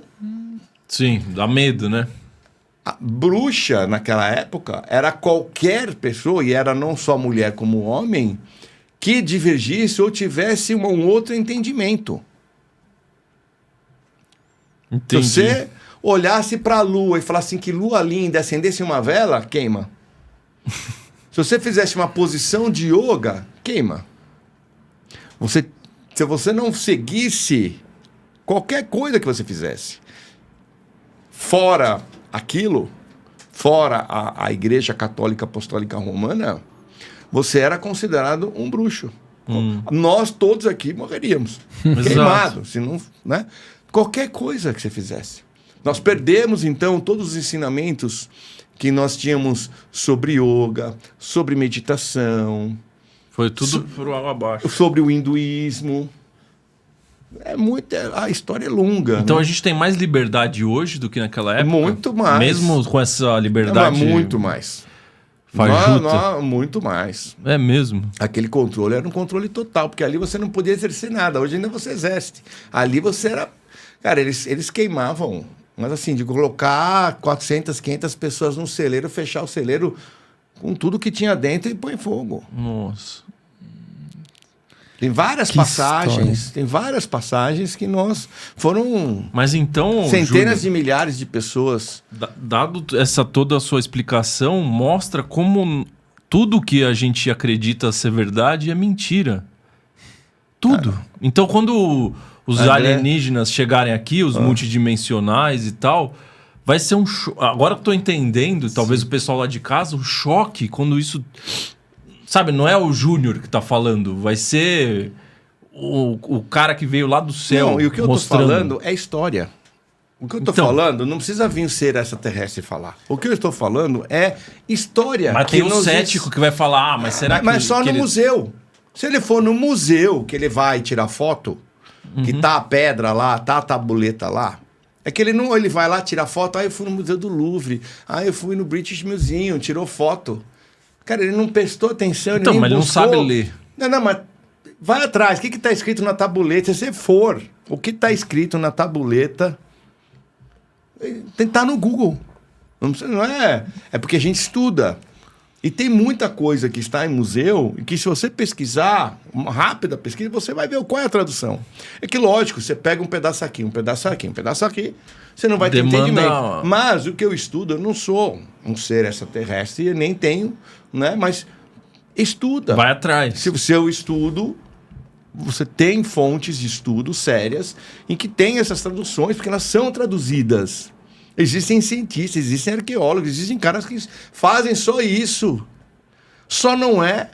Sim, dá medo, né? A bruxa, naquela época, era qualquer pessoa, e era não só mulher como homem, que divergisse ou tivesse um outro entendimento. Entendi. Se você olhasse para a lua e falasse assim, que lua linda, acendesse uma vela, queima. Se você fizesse uma posição de yoga, queima. Se você não seguisse qualquer coisa que você fizesse, fora aquilo, fora a Igreja Católica Apostólica Romana, você era considerado um bruxo. Nós todos aqui morreríamos. Queimados. Se não, né? Qualquer coisa que você fizesse. Nós perdemos, então, todos os ensinamentos que nós tínhamos sobre yoga, sobre meditação. Foi tudo por água abaixo. Sobre o hinduísmo. A história é longa. Então né? a gente tem mais liberdade hoje do que naquela época? Muito mais. Mesmo com essa liberdade? Muito mais. Muito mais. É mesmo? Aquele controle era um controle total, porque ali você não podia exercer nada. Hoje ainda você exerce. Ali você era... Cara, eles queimavam. Mas assim, de colocar 400, 500 pessoas num celeiro, fechar o celeiro com tudo que tinha dentro e põe fogo. Nossa. Tem várias passagens que foram... Mas então, centenas de milhares de pessoas. Dado toda a sua explicação, mostra como tudo que a gente acredita ser verdade é mentira. Tudo. Então, quando os alienígenas chegarem aqui, os multidimensionais e tal, vai ser um choque. Agora que eu tô entendendo, talvez o pessoal lá de casa, um choque quando isso... Sabe, não é o Júnior que tá falando, vai ser o cara que veio lá do céu. Não, e o que eu tô falando é história. O que eu tô falando, não precisa vir ser extraterrestre falar. O que eu estou falando é história. Mas tem um cético que vai falar, mas será que... Mas só no museu. Se ele for no museu que ele vai tirar foto, que tá a pedra lá, tá a tabuleta lá, é que ele vai lá tirar foto, eu fui no Museu do Louvre, eu fui no British Museum, tirou foto. Cara, ele não prestou atenção, então, mas ele não sabe ler. Não, mas vai atrás. O que está escrito na tabuleta? Se você for, o que está escrito na tabuleta tem que estar no Google. Não é? É porque a gente estuda. E tem muita coisa que está em museu e que se você pesquisar, uma rápida pesquisa, você vai ver qual é a tradução. É que, lógico, você pega um pedaço aqui, um pedaço aqui, um pedaço aqui, você não vai ter entendimento. Mas o que eu estudo, eu não sou um ser extraterrestre, nem tenho, né? Mas estuda. Vai atrás. Se eu estudo, você tem fontes de estudo sérias em que tem essas traduções, porque elas são traduzidas. Existem cientistas, existem arqueólogos, existem caras que fazem só isso. Só não é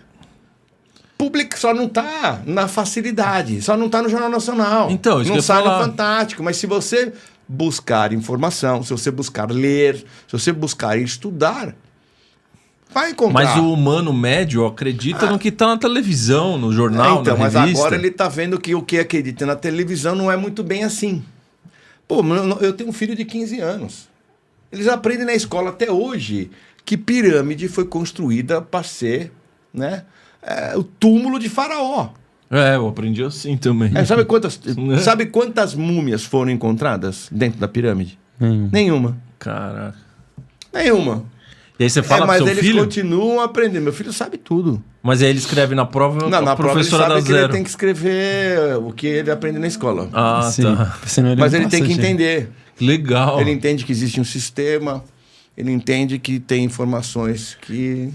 público, só não está na facilidade, só não está no Jornal Nacional. Então, isso não que sai no Fantástico. Mas se você buscar informação, se você buscar ler, se você buscar estudar, vai encontrar. Mas o humano médio acredita no que está na televisão, no jornal, na revista. Mas agora ele está vendo que o que acredita na televisão não é muito bem assim. Pô, eu tenho um filho de 15 anos. Eles aprendem na escola até hoje que pirâmide foi construída para ser, né, o túmulo de Faraó. Eu aprendi assim também. Sabe quantas múmias foram encontradas dentro da pirâmide? Nenhuma. Caraca. Nenhuma. E aí você fala pro seu filho? Mas eles continuam aprendendo. Meu filho sabe tudo. Mas aí ele escreve na prova, não, na professora prova ele sabe da zero. Ele tem que escrever o que ele aprende na escola. Sim. Tá. Mas ele tem que entender. Legal. Ele entende que existe um sistema, ele entende que tem informações que...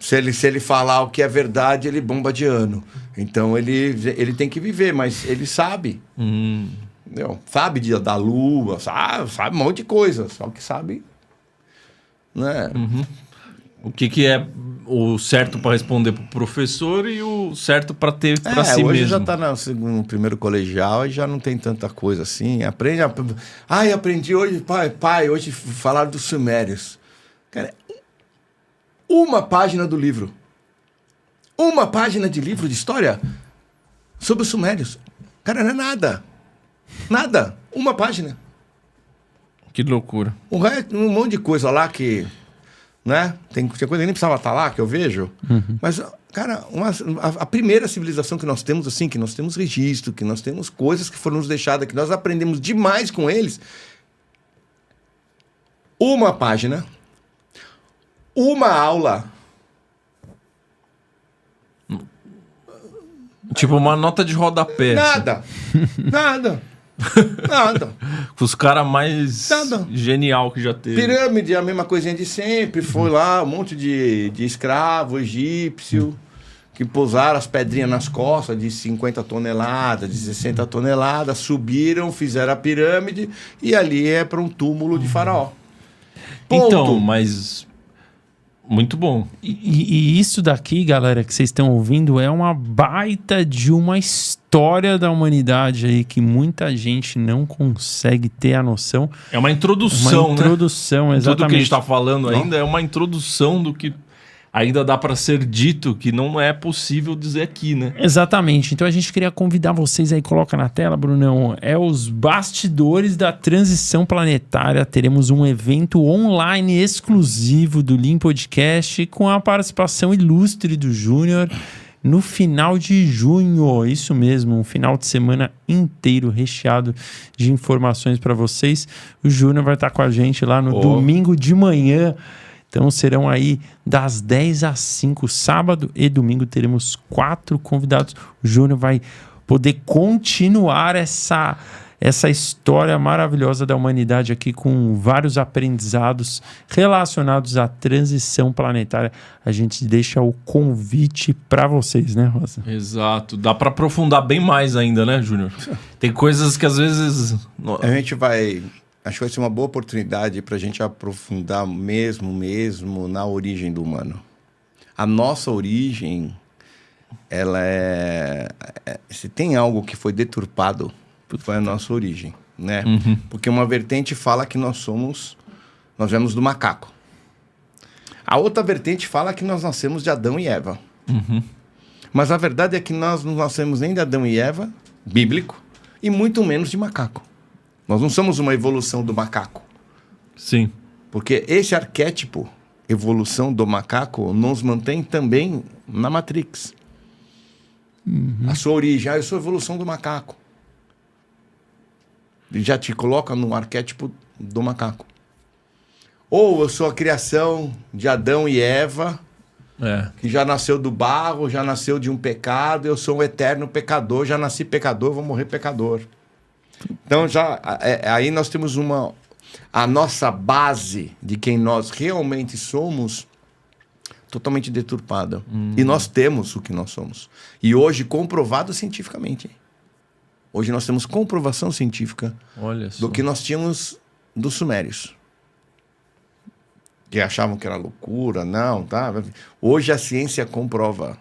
Se ele falar o que é verdade, ele bomba de ano. Então ele tem que viver, mas ele sabe. Sabe da lua, sabe um monte de coisa, só que sabe... Né? O que é o certo para responder para o professor e o certo para ter para si hoje mesmo. Já está no primeiro colegial e já não tem tanta coisa assim. Aprendi hoje, pai, hoje falaram dos sumérios. Cara, uma página do livro. Uma página de livro de história sobre os sumérios. Cara, não é nada. Nada. Uma página. Que loucura. Um monte de coisa lá que... Né? Tinha coisa que nem precisava estar lá, que eu vejo. Mas, cara, a primeira civilização que nós temos, assim, que nós temos registro, que nós temos coisas que foram nos deixadas, que nós aprendemos demais com eles. Uma página. Uma aula. Tipo uma nota de rodapé. Nada. Nada. Nada. Com os caras mais genial que já teve. Pirâmide, a mesma coisinha de sempre. Foi lá um monte de escravo egípcio que pousaram as pedrinhas nas costas de 50 toneladas, de 60 toneladas, subiram, fizeram a pirâmide e ali é para um túmulo de faraó. Ponto. Então, mas... Muito bom. E isso daqui, galera, que vocês estão ouvindo, é uma baita de uma história da humanidade aí que muita gente não consegue ter a noção. É uma introdução, né? Uma introdução, exatamente. Tudo que a gente está falando ainda é uma introdução do que ainda dá para ser dito, que não é possível dizer aqui, né? Exatamente. Então a gente queria convidar vocês aí, coloca na tela, Brunão, os bastidores da transição planetária. Teremos um evento online exclusivo do Lean Podcast com a participação ilustre do Júnior no final de junho. Isso mesmo, um final de semana inteiro recheado de informações para vocês. O Júnior vai estar com a gente lá no domingo de manhã. Então serão aí das 10 às 5, sábado e domingo teremos 4 convidados. O Júnior vai poder continuar essa história maravilhosa da humanidade aqui com vários aprendizados relacionados à transição planetária. A gente deixa o convite para vocês, né, Rosa? Exato. Dá para aprofundar bem mais ainda, né, Júnior? Tem coisas que às vezes... A gente vai... Acho que vai ser uma boa oportunidade para a gente aprofundar mesmo na origem do humano. A nossa origem, ela se tem algo que foi deturpado, foi a nossa origem, né? Uhum. Porque uma vertente fala que nós viemos do macaco. A outra vertente fala que nós nascemos de Adão e Eva. Uhum. Mas a verdade é que nós não nascemos nem de Adão e Eva, bíblico, e muito menos de macaco. Nós não somos uma evolução do macaco. Sim. Porque esse arquétipo, evolução do macaco, nos mantém também na Matrix. Uhum. A sua origem, eu sou a evolução do macaco. Ele já te coloca no arquétipo do macaco. Ou eu sou a criação de Adão e Eva, que já nasceu do barro, já nasceu de um pecado, eu sou um eterno pecador, já nasci pecador, vou morrer pecador. Então, aí nós temos a nossa base de quem nós realmente somos totalmente deturpada. E nós temos o que nós somos. E hoje comprovado cientificamente. Hoje nós temos comprovação científica do que nós tínhamos dos sumérios. Que achavam que era loucura, não, tá? Hoje a ciência comprova.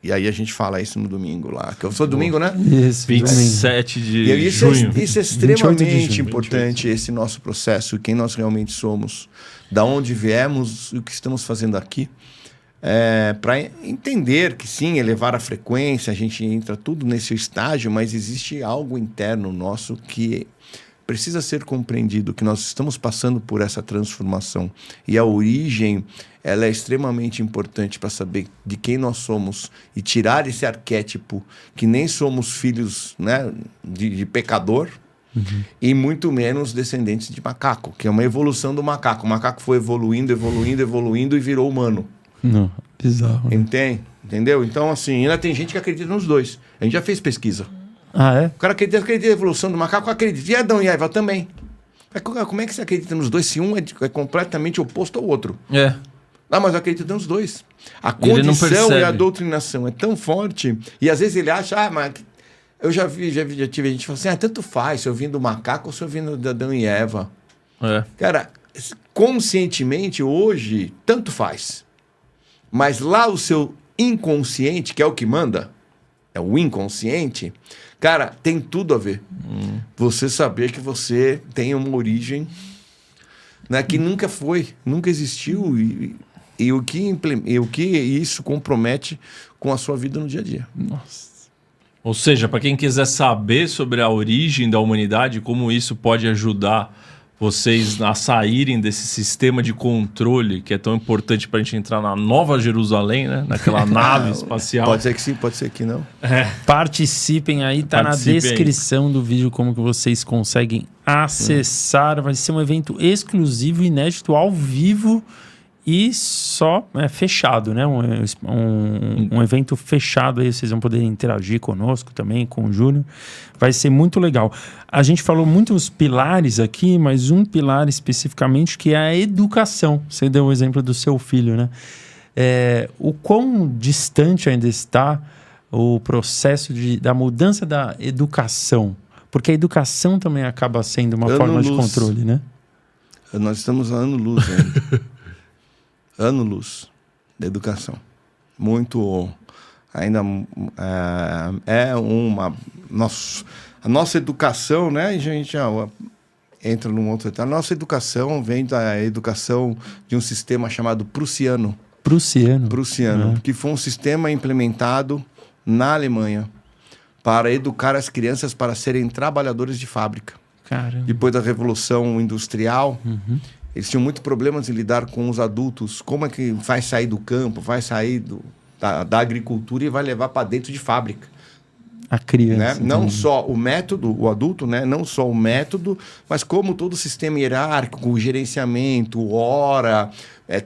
E aí a gente fala isso no domingo lá. Que eu sou domingo, né? Isso, 27 de junho. Isso é extremamente importante, esse nosso processo, quem nós realmente somos, da onde viemos, o que estamos fazendo aqui. Para entender que sim, elevar a frequência, a gente entra tudo nesse estágio, mas existe algo interno nosso que precisa ser compreendido, que nós estamos passando por essa transformação. E a origem, ela é extremamente importante para saber de quem nós somos e tirar esse arquétipo que nem somos filhos, né, de pecador, e muito menos descendentes de macaco, que é uma evolução do macaco. O macaco foi evoluindo e virou humano. Não, bizarro. Né? Entendeu? Então, assim, ainda tem gente que acredita nos dois. A gente já fez pesquisa. Ah, é? O cara acredita na evolução do macaco, acredita. E Adão e Eva também. Como é que você acredita nos dois se um é completamente oposto ao outro? Não, mas eu acredito nos dois. A condição e a doutrinação é tão forte. E às vezes ele acha, mas eu já tive gente que fala assim, tanto faz se eu vim do macaco ou se eu vim de Adão e Eva. Cara, conscientemente hoje, tanto faz. Mas lá o seu inconsciente, que é o que manda, é o inconsciente, cara, tem tudo a ver. Você saber que você tem uma origem, né, que nunca existiu e o que isso compromete com a sua vida no dia a dia. Nossa. Ou seja, para quem quiser saber sobre a origem da humanidade, como isso pode ajudar vocês a saírem desse sistema de controle que é tão importante para a gente entrar na Nova Jerusalém, né? Naquela nave espacial. Pode ser que sim, pode ser que não. Participem aí, tá na descrição do vídeo como que vocês conseguem acessar. Vai ser um evento exclusivo, inédito, ao vivo. e só fechado, né? Um evento fechado aí, vocês vão poder interagir conosco também, com o Júnior. Vai ser muito legal. A gente falou muitos pilares aqui, mas um pilar especificamente que é a educação. Você deu o exemplo do seu filho, né? O quão distante ainda está o processo da mudança da educação? Porque a educação também acaba sendo uma forma de controle, né? Nós estamos a ano-luz ainda. Ano-luz da educação. Muito... Ainda a nossa educação, né? A gente entra num outro... A nossa educação vem da educação de um sistema chamado prussiano. Prussiano, que foi um sistema implementado na Alemanha para educar as crianças para serem trabalhadores de fábrica. Caramba. Depois da Revolução Industrial, eles tinham muito problemas em lidar com os adultos. Como é que vai sair do campo, vai sair da agricultura e vai levar para dentro de fábrica? A criança. Né? Não só o método, o adulto, né? Não só o método, mas como todo o sistema hierárquico, gerenciamento, hora,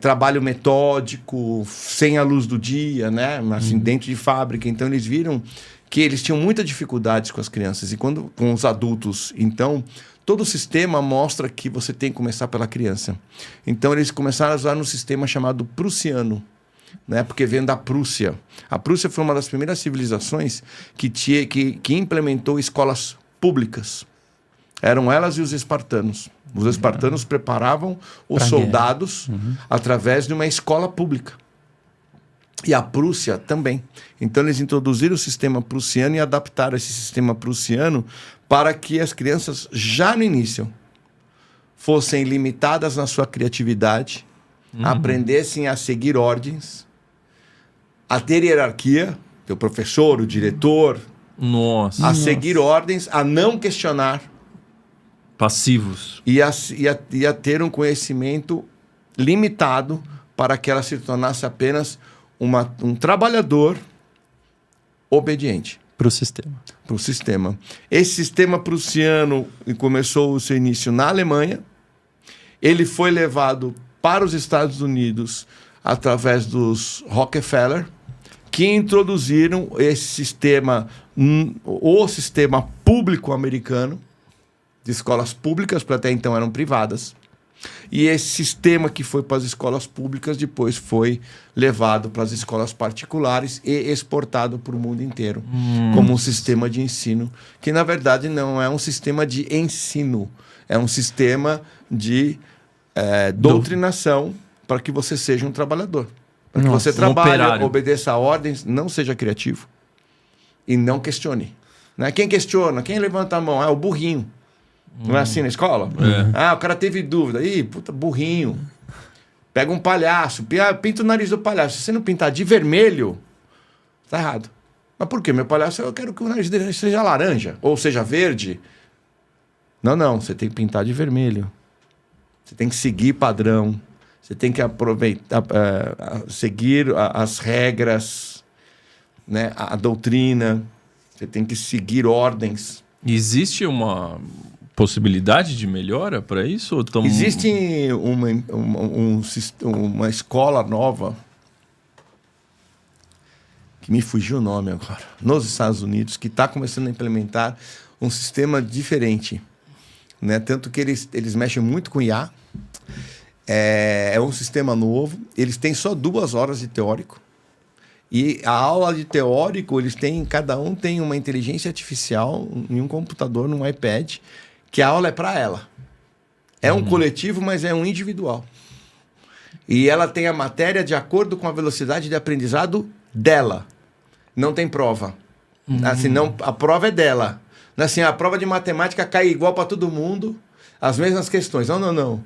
trabalho metódico, sem a luz do dia, né? Assim, dentro de fábrica. Então, eles viram que eles tinham muitas dificuldades com as crianças. E com os adultos, então, todo o sistema mostra que você tem que começar pela criança. Então, eles começaram a usar um sistema chamado prussiano, né? Porque vem da Prússia. A Prússia foi uma das primeiras civilizações que implementou escolas públicas. Eram elas e os espartanos. Os espartanos preparavam os soldados através de uma escola pública. E a Prússia também. Então, eles introduziram o sistema prussiano e adaptaram esse sistema prussiano para que as crianças, já no início, fossem limitadas na sua criatividade, aprendessem a seguir ordens, a ter hierarquia, o professor, o diretor, seguir ordens, a não questionar. Passivos. E a ter um conhecimento limitado para que ela se tornasse apenas um trabalhador obediente. Para o sistema. Para o sistema. Esse sistema prussiano começou o seu início na Alemanha. Ele foi levado para os Estados Unidos através dos Rockefeller, que introduziram esse sistema, o sistema público americano, de escolas públicas, porque até então eram privadas. E esse sistema que foi para as escolas públicas depois foi levado para as escolas particulares e exportado para o mundo inteiro como um sistema de ensino, que na verdade não é um sistema de ensino, é um sistema de doutrinação para que você seja um trabalhador. Para que você trabalhe, obedeça a ordens, não seja criativo e não questione. Né? Quem questiona? Quem levanta a mão? É o burrinho. Não é assim na escola? O cara teve dúvida. Ih, puta, burrinho. Pega um palhaço, pinta o nariz do palhaço. Se você não pintar de vermelho, tá errado. Mas por quê? Meu palhaço, eu quero que o nariz dele seja laranja, ou seja verde. Não, você tem que pintar de vermelho. Você tem que seguir padrão. Você tem que aproveitar, seguir as regras, né? A doutrina. Você tem que seguir ordens. Existe uma possibilidade de melhora para isso? Existe uma escola nova, que me fugiu o nome agora, nos Estados Unidos, que está começando a implementar um sistema diferente. Né? Tanto que eles mexem muito com IA. É um sistema novo. Eles têm só 2 horas de teórico. E a aula de teórico, cada um tem uma inteligência artificial em um computador, num iPad, que a aula é para ela. É um coletivo, mas é um individual. E ela tem a matéria de acordo com a velocidade de aprendizado dela. Não tem prova. Assim, a prova é dela. Assim, a prova de matemática cai igual para todo mundo, as mesmas questões. Não.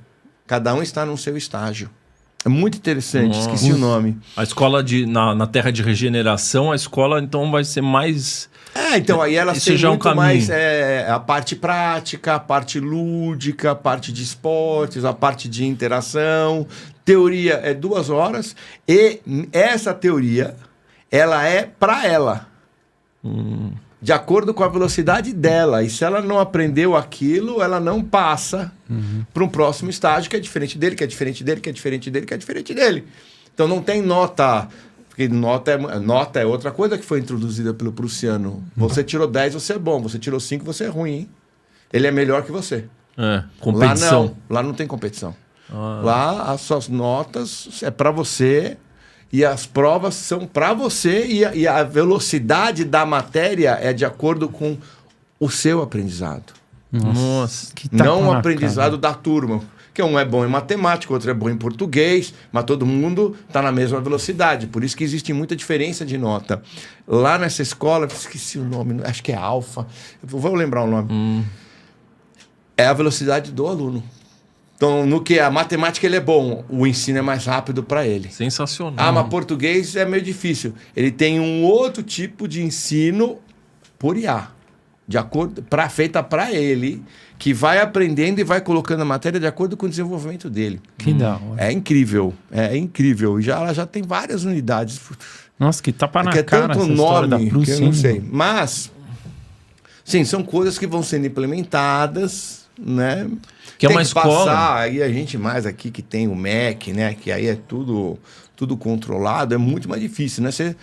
Cada um está no seu estágio. É muito interessante, esqueci o nome. A escola na Terra de Regeneração, a escola então vai ser mais... então aí elas têm muito mais a parte prática, a parte lúdica, a parte de esportes, a parte de interação. Teoria é 2 horas e essa teoria, ela é para ela. de acordo com a velocidade dela. E se ela não aprendeu aquilo, ela não passa para um próximo estágio que é diferente dele, que é diferente dele, que é diferente dele, que é diferente dele. Então não tem nota... Porque nota é outra coisa que foi introduzida pelo prussiano. Você tirou 10, você é bom. Você tirou 5, você é ruim. Hein? Ele é melhor que você. Competição. Lá não. Lá não tem competição. Lá as suas notas é para você e as provas são para você e a velocidade da matéria é de acordo com o seu aprendizado. Nossa. Não o aprendizado da turma. Que um é bom em matemática, outro é bom em português, mas todo mundo está na mesma velocidade. Por isso que existe muita diferença de nota. Lá nessa escola, esqueci o nome, acho que é Alfa, vou lembrar o nome. É a velocidade do aluno. Então, no que a matemática ele é bom, o ensino é mais rápido para ele. Sensacional. Mas português é meio difícil. Ele tem um outro tipo de ensino por IA, de acordo, feita para ele, que vai aprendendo e vai colocando a matéria de acordo com o desenvolvimento dele. Que da hora. É incrível, é incrível. E ela já tem várias unidades. Nossa, que tapa na que cara tanto essa história da Prússia, que eu não sei. Mas, sim, são coisas que vão sendo implementadas, né? Que é tem uma que escola. Passar, aí a gente mais aqui que tem o MEC, né? Que aí é tudo controlado, é muito mais difícil, né? Você...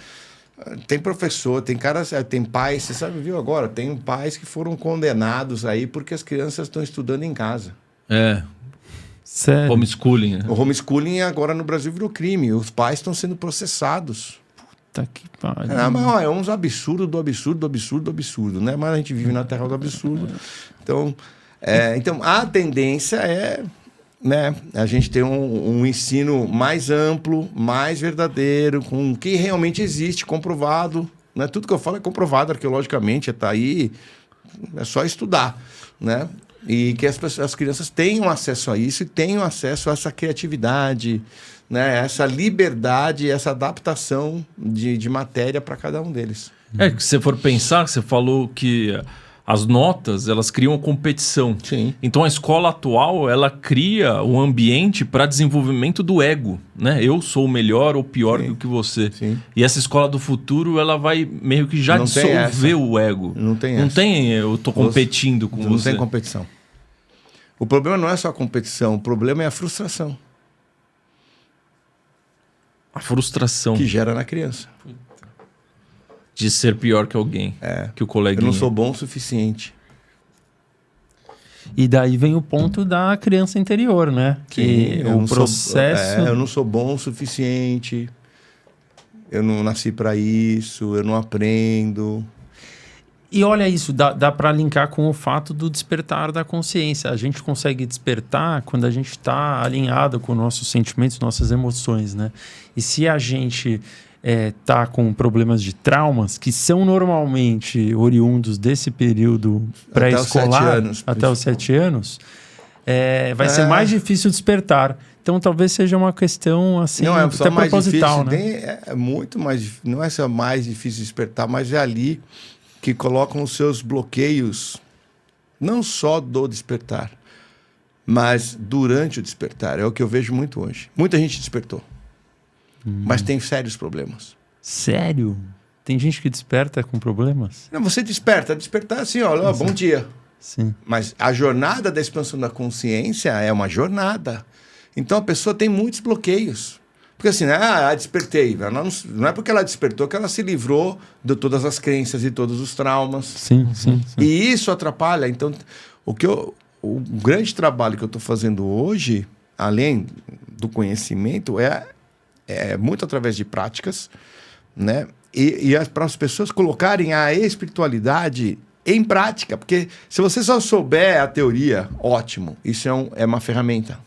Tem professor, tem caras, tem pais, você sabe, viu agora? Tem pais que foram condenados aí porque as crianças estão estudando em casa. Sério? Homeschooling. Né? O homeschooling agora no Brasil virou crime. Os pais estão sendo processados. Puta que pariu. Mas é uns absurdo do absurdo, do absurdo, do absurdo, né? Mas a gente vive na terra do absurdo. Então, a tendência é... Né? A gente tem um ensino mais amplo, mais verdadeiro, com o que realmente existe, comprovado. Né? Tudo que eu falo é comprovado arqueologicamente, está aí, é só estudar. Né? E que as crianças tenham acesso a isso e tenham acesso a essa criatividade, né? Essa liberdade, essa adaptação de matéria para cada um deles. Que se você for pensar, você falou que... As notas, elas criam competição. Sim. Então, a escola atual, ela cria um ambiente para desenvolvimento do ego, né? Eu sou melhor ou pior do que você. Sim. E essa escola do futuro, ela vai meio que já dissolver o ego. Não tem Não tem, eu estou competindo com você. Não tem competição. O problema não é só a competição, o problema é a frustração. A frustração. Que gera na criança. De ser pior que alguém, que o coleguinha. Eu não sou bom o suficiente. E daí vem o ponto da criança interior, né? Que o processo... eu não sou bom o suficiente, eu não nasci para isso, eu não aprendo. E olha isso, dá para linkar com o fato do despertar da consciência. A gente consegue despertar quando a gente está alinhado com nossos sentimentos, nossas emoções, né? E se a gente... tá com problemas de traumas que são normalmente oriundos desse período pré-escolar até os 7 anos, vai ser mais difícil despertar. Então talvez seja uma questão assim, não, até proposital, né? É muito mais, não é só mais difícil despertar, mas é ali que colocam os seus bloqueios, não só do despertar, mas durante o despertar. É o que eu vejo muito hoje. Muita gente despertou. Mas tem sérios problemas. Sério? Tem gente que desperta com problemas? Não, você despertar assim, olha, bom dia. Sim. Mas a jornada da expansão da consciência é uma jornada. Então a pessoa tem muitos bloqueios. Porque assim, despertei. Não é porque ela despertou que ela se livrou de todas as crenças e todos os traumas. Sim. E isso atrapalha. Então, o grande trabalho que eu estou fazendo hoje, além do conhecimento, é muito através de práticas, né? E para as pessoas colocarem a espiritualidade em prática, porque se você só souber a teoria, ótimo, isso é uma ferramenta.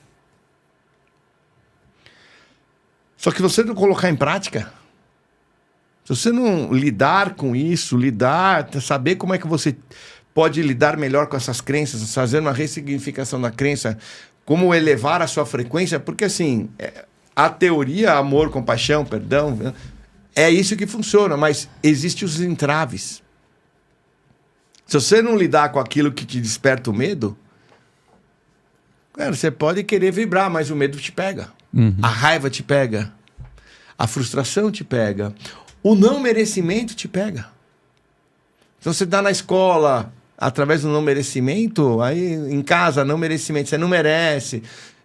Só que você não colocar em prática, se você não lidar com isso, saber como é que você pode lidar melhor com essas crenças, fazer uma ressignificação da crença, como elevar a sua frequência, porque assim... A teoria, amor, compaixão, perdão, é isso que funciona, mas existem os entraves. Se você não lidar com aquilo que te desperta o medo, cara, você pode querer vibrar, mas o medo te pega. A raiva te pega. A frustração te pega. O não merecimento te pega. Se você dá na escola através do não merecimento, aí em casa, não merecimento, você não merece.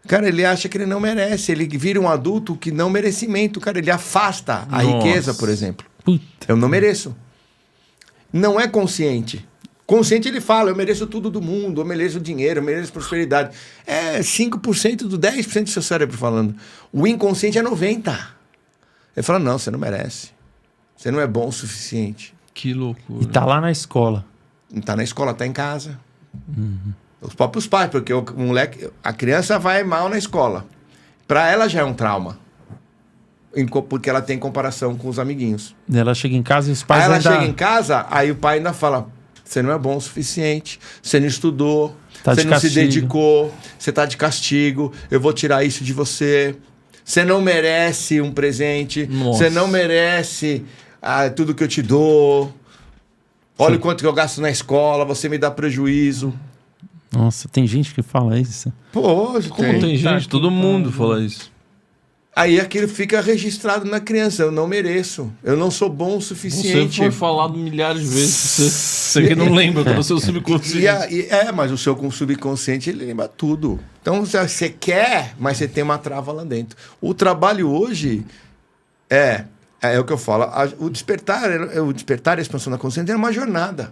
Cara, ele acha que ele não merece. Ele vira um adulto que não merecimento. Cara, ele afasta a riqueza, por exemplo. Puta. Eu não mereço. Não é consciente. Consciente ele fala, eu mereço tudo do mundo, eu mereço dinheiro, eu mereço prosperidade. É 5% do 10% do seu cérebro falando. O inconsciente é 90%. Ele fala, não, você não merece. Você não é bom o suficiente. Que loucura. E tá lá na escola. Não tá na escola, tá em casa. Os próprios pais, porque o moleque, a criança vai mal na escola. Para ela já é um trauma. Porque ela tem comparação com os amiguinhos. Ela chega em casa e os pais aí ela ainda... chega em casa, aí o pai ainda fala, você não é bom o suficiente, você não estudou, você não se dedicou, você tá de castigo, eu vou tirar isso de você. Você não merece um presente, você não merece tudo que eu te dou. Olha o quanto que eu gasto na escola, você me dá prejuízo. Nossa, tem gente que fala isso. Pô, como tem gente? Todo mundo fala isso. Aí aquilo fica registrado na criança. Eu não mereço. Eu não sou bom o suficiente. Você foi falado milhares de vezes. Você que não lembra, tá no seu subconsciente. Mas o seu subconsciente, ele lembra tudo. Então, você quer, mas você tem uma trava lá dentro. O trabalho hoje é o que eu falo. O despertar e a expansão da consciência é uma jornada.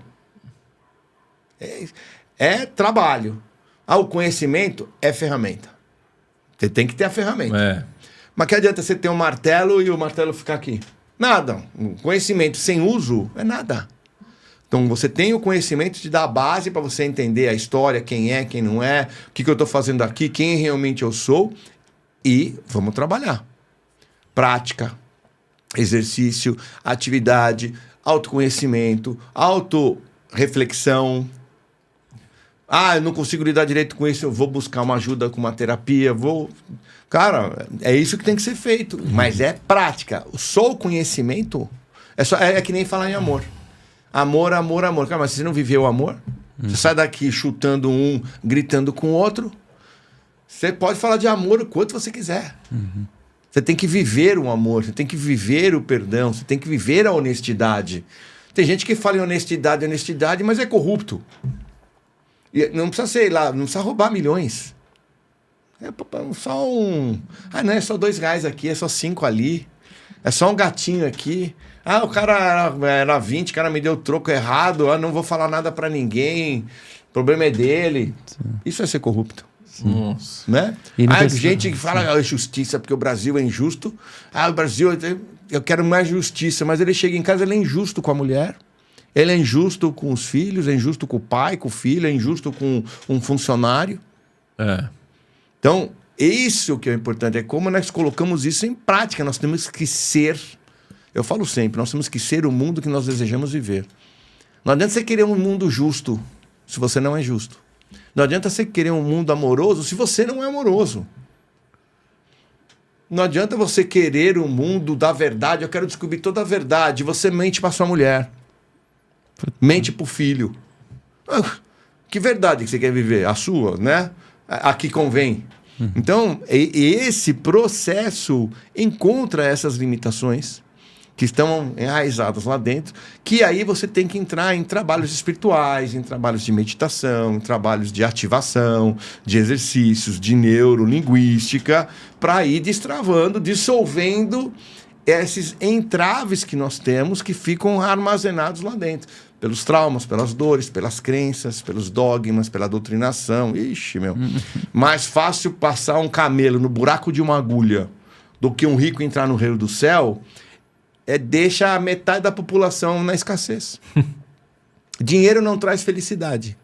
É trabalho. O conhecimento é ferramenta. Você tem que ter a ferramenta. Mas que adianta você ter um martelo e o martelo ficar aqui? Nada. O conhecimento sem uso é nada. Então, você tem o conhecimento de dar a base para você entender a história, quem é, quem não é, o que eu estou fazendo aqui, quem realmente eu sou. E vamos trabalhar. Prática, exercício, atividade, autoconhecimento, autorreflexão. Eu não consigo lidar direito com isso, eu vou buscar uma ajuda com uma terapia, Cara, é isso que tem que ser feito. Mas é prática. Só o conhecimento é que nem falar em amor. Amor, amor, amor. Cara, mas você não viveu o amor? Você sai daqui chutando um, gritando com o outro. Você pode falar de amor o quanto você quiser. Você tem que viver o amor, você tem que viver o perdão, você tem que viver a honestidade. Tem gente que fala em honestidade, mas é corrupto. E não precisa ser lá, não precisa roubar milhões. É só um... não é só R$2 aqui, é só 5 ali. É só um gatinho aqui. O cara era 20, o cara me deu o troco errado. Não vou falar nada pra ninguém. O problema é dele. Sim. Isso é ser corrupto. Nossa. Né? Gente que fala justiça porque o Brasil é injusto. O Brasil... Eu quero mais justiça. Mas ele chega em casa, ele é injusto com a mulher. Ele é injusto com os filhos, é injusto com o pai, com o filho, é injusto com um funcionário. Então, isso que é importante, é como nós colocamos isso em prática. Nós temos que ser, eu falo sempre, nós temos que ser o mundo que nós desejamos viver. Não adianta você querer um mundo justo se você não é justo. Não adianta você querer um mundo amoroso se você não é amoroso. Não adianta você querer um mundo da verdade, eu quero descobrir toda a verdade, você mente para sua mulher. Mente pro filho. Que verdade que você quer viver? A sua, né? A que convém. Então, esse processo encontra essas limitações que estão enraizadas lá dentro, que aí você tem que entrar em trabalhos espirituais, em trabalhos de meditação, em trabalhos de ativação, de exercícios, de neurolinguística, para ir destravando, dissolvendo esses entraves que nós temos que ficam armazenados lá dentro. Pelos traumas, pelas dores, pelas crenças, pelos dogmas, pela doutrinação. Ixi, meu. Mais fácil passar um camelo no buraco de uma agulha do que um rico entrar no reino do céu deixa a metade da população na escassez. Dinheiro não traz felicidade.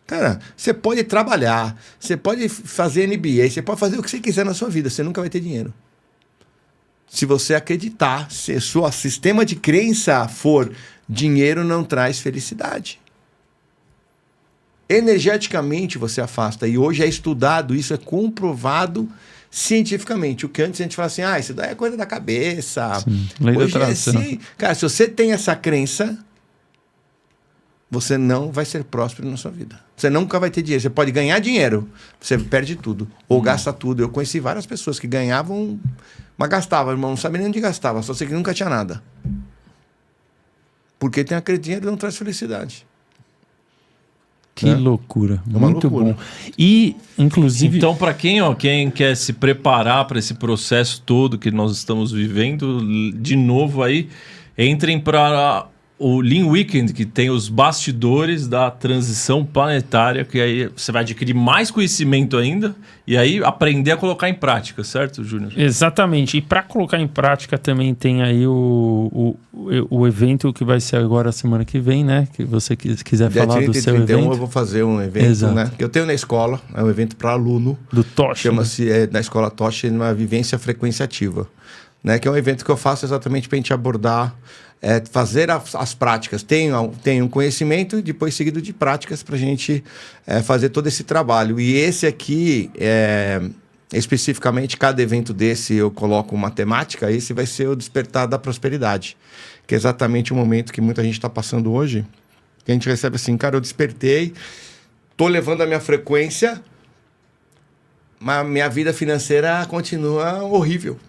Cara, você pode trabalhar, você pode fazer MBA, você pode fazer o que você quiser na sua vida, você nunca vai ter dinheiro. Se você acreditar, se o seu sistema de crença for dinheiro não traz felicidade. Energeticamente você afasta. E hoje é estudado, isso é comprovado cientificamente. O que antes a gente fala assim, isso daí é coisa da cabeça. Sim, lei da atração. Cara, se você tem essa crença, você não vai ser próspero na sua vida. Você nunca vai ter dinheiro. Você pode ganhar dinheiro, você perde tudo. Ou gasta tudo. Eu conheci várias pessoas que ganhavam, mas gastavam, irmão. Não sabia nem onde gastava, só sei que nunca tinha nada. Porque tem aquele dinheiro que não traz felicidade. Que loucura. Muito loucura. Bom. E, inclusive... Então, para quem quer se preparar para esse processo todo que nós estamos vivendo, de novo aí, entrem para o Lean Weekend, que tem os bastidores da transição planetária, que aí você vai adquirir mais conhecimento ainda e aí aprender a colocar em prática, certo, Júnior? Exatamente. E para colocar em prática também tem aí o evento que vai ser agora semana que vem, né? Que você quiser dia falar 30 do seu 31, evento. Eu vou fazer um evento, Exato. Né? Que eu tenho na escola, é um evento para aluno. Do Tosh. Chama-se, na escola Tosh, uma vivência frequenciativa. Né? Que é um evento que eu faço exatamente para a gente abordar, fazer as práticas. Tem um conhecimento e depois seguido de práticas para a gente fazer todo esse trabalho. E esse aqui, especificamente, cada evento desse eu coloco uma temática, esse vai ser o Despertar da Prosperidade, que é exatamente o momento que muita gente está passando hoje, que a gente recebe assim, cara, eu despertei, estou levando a minha frequência, mas minha vida financeira continua horrível.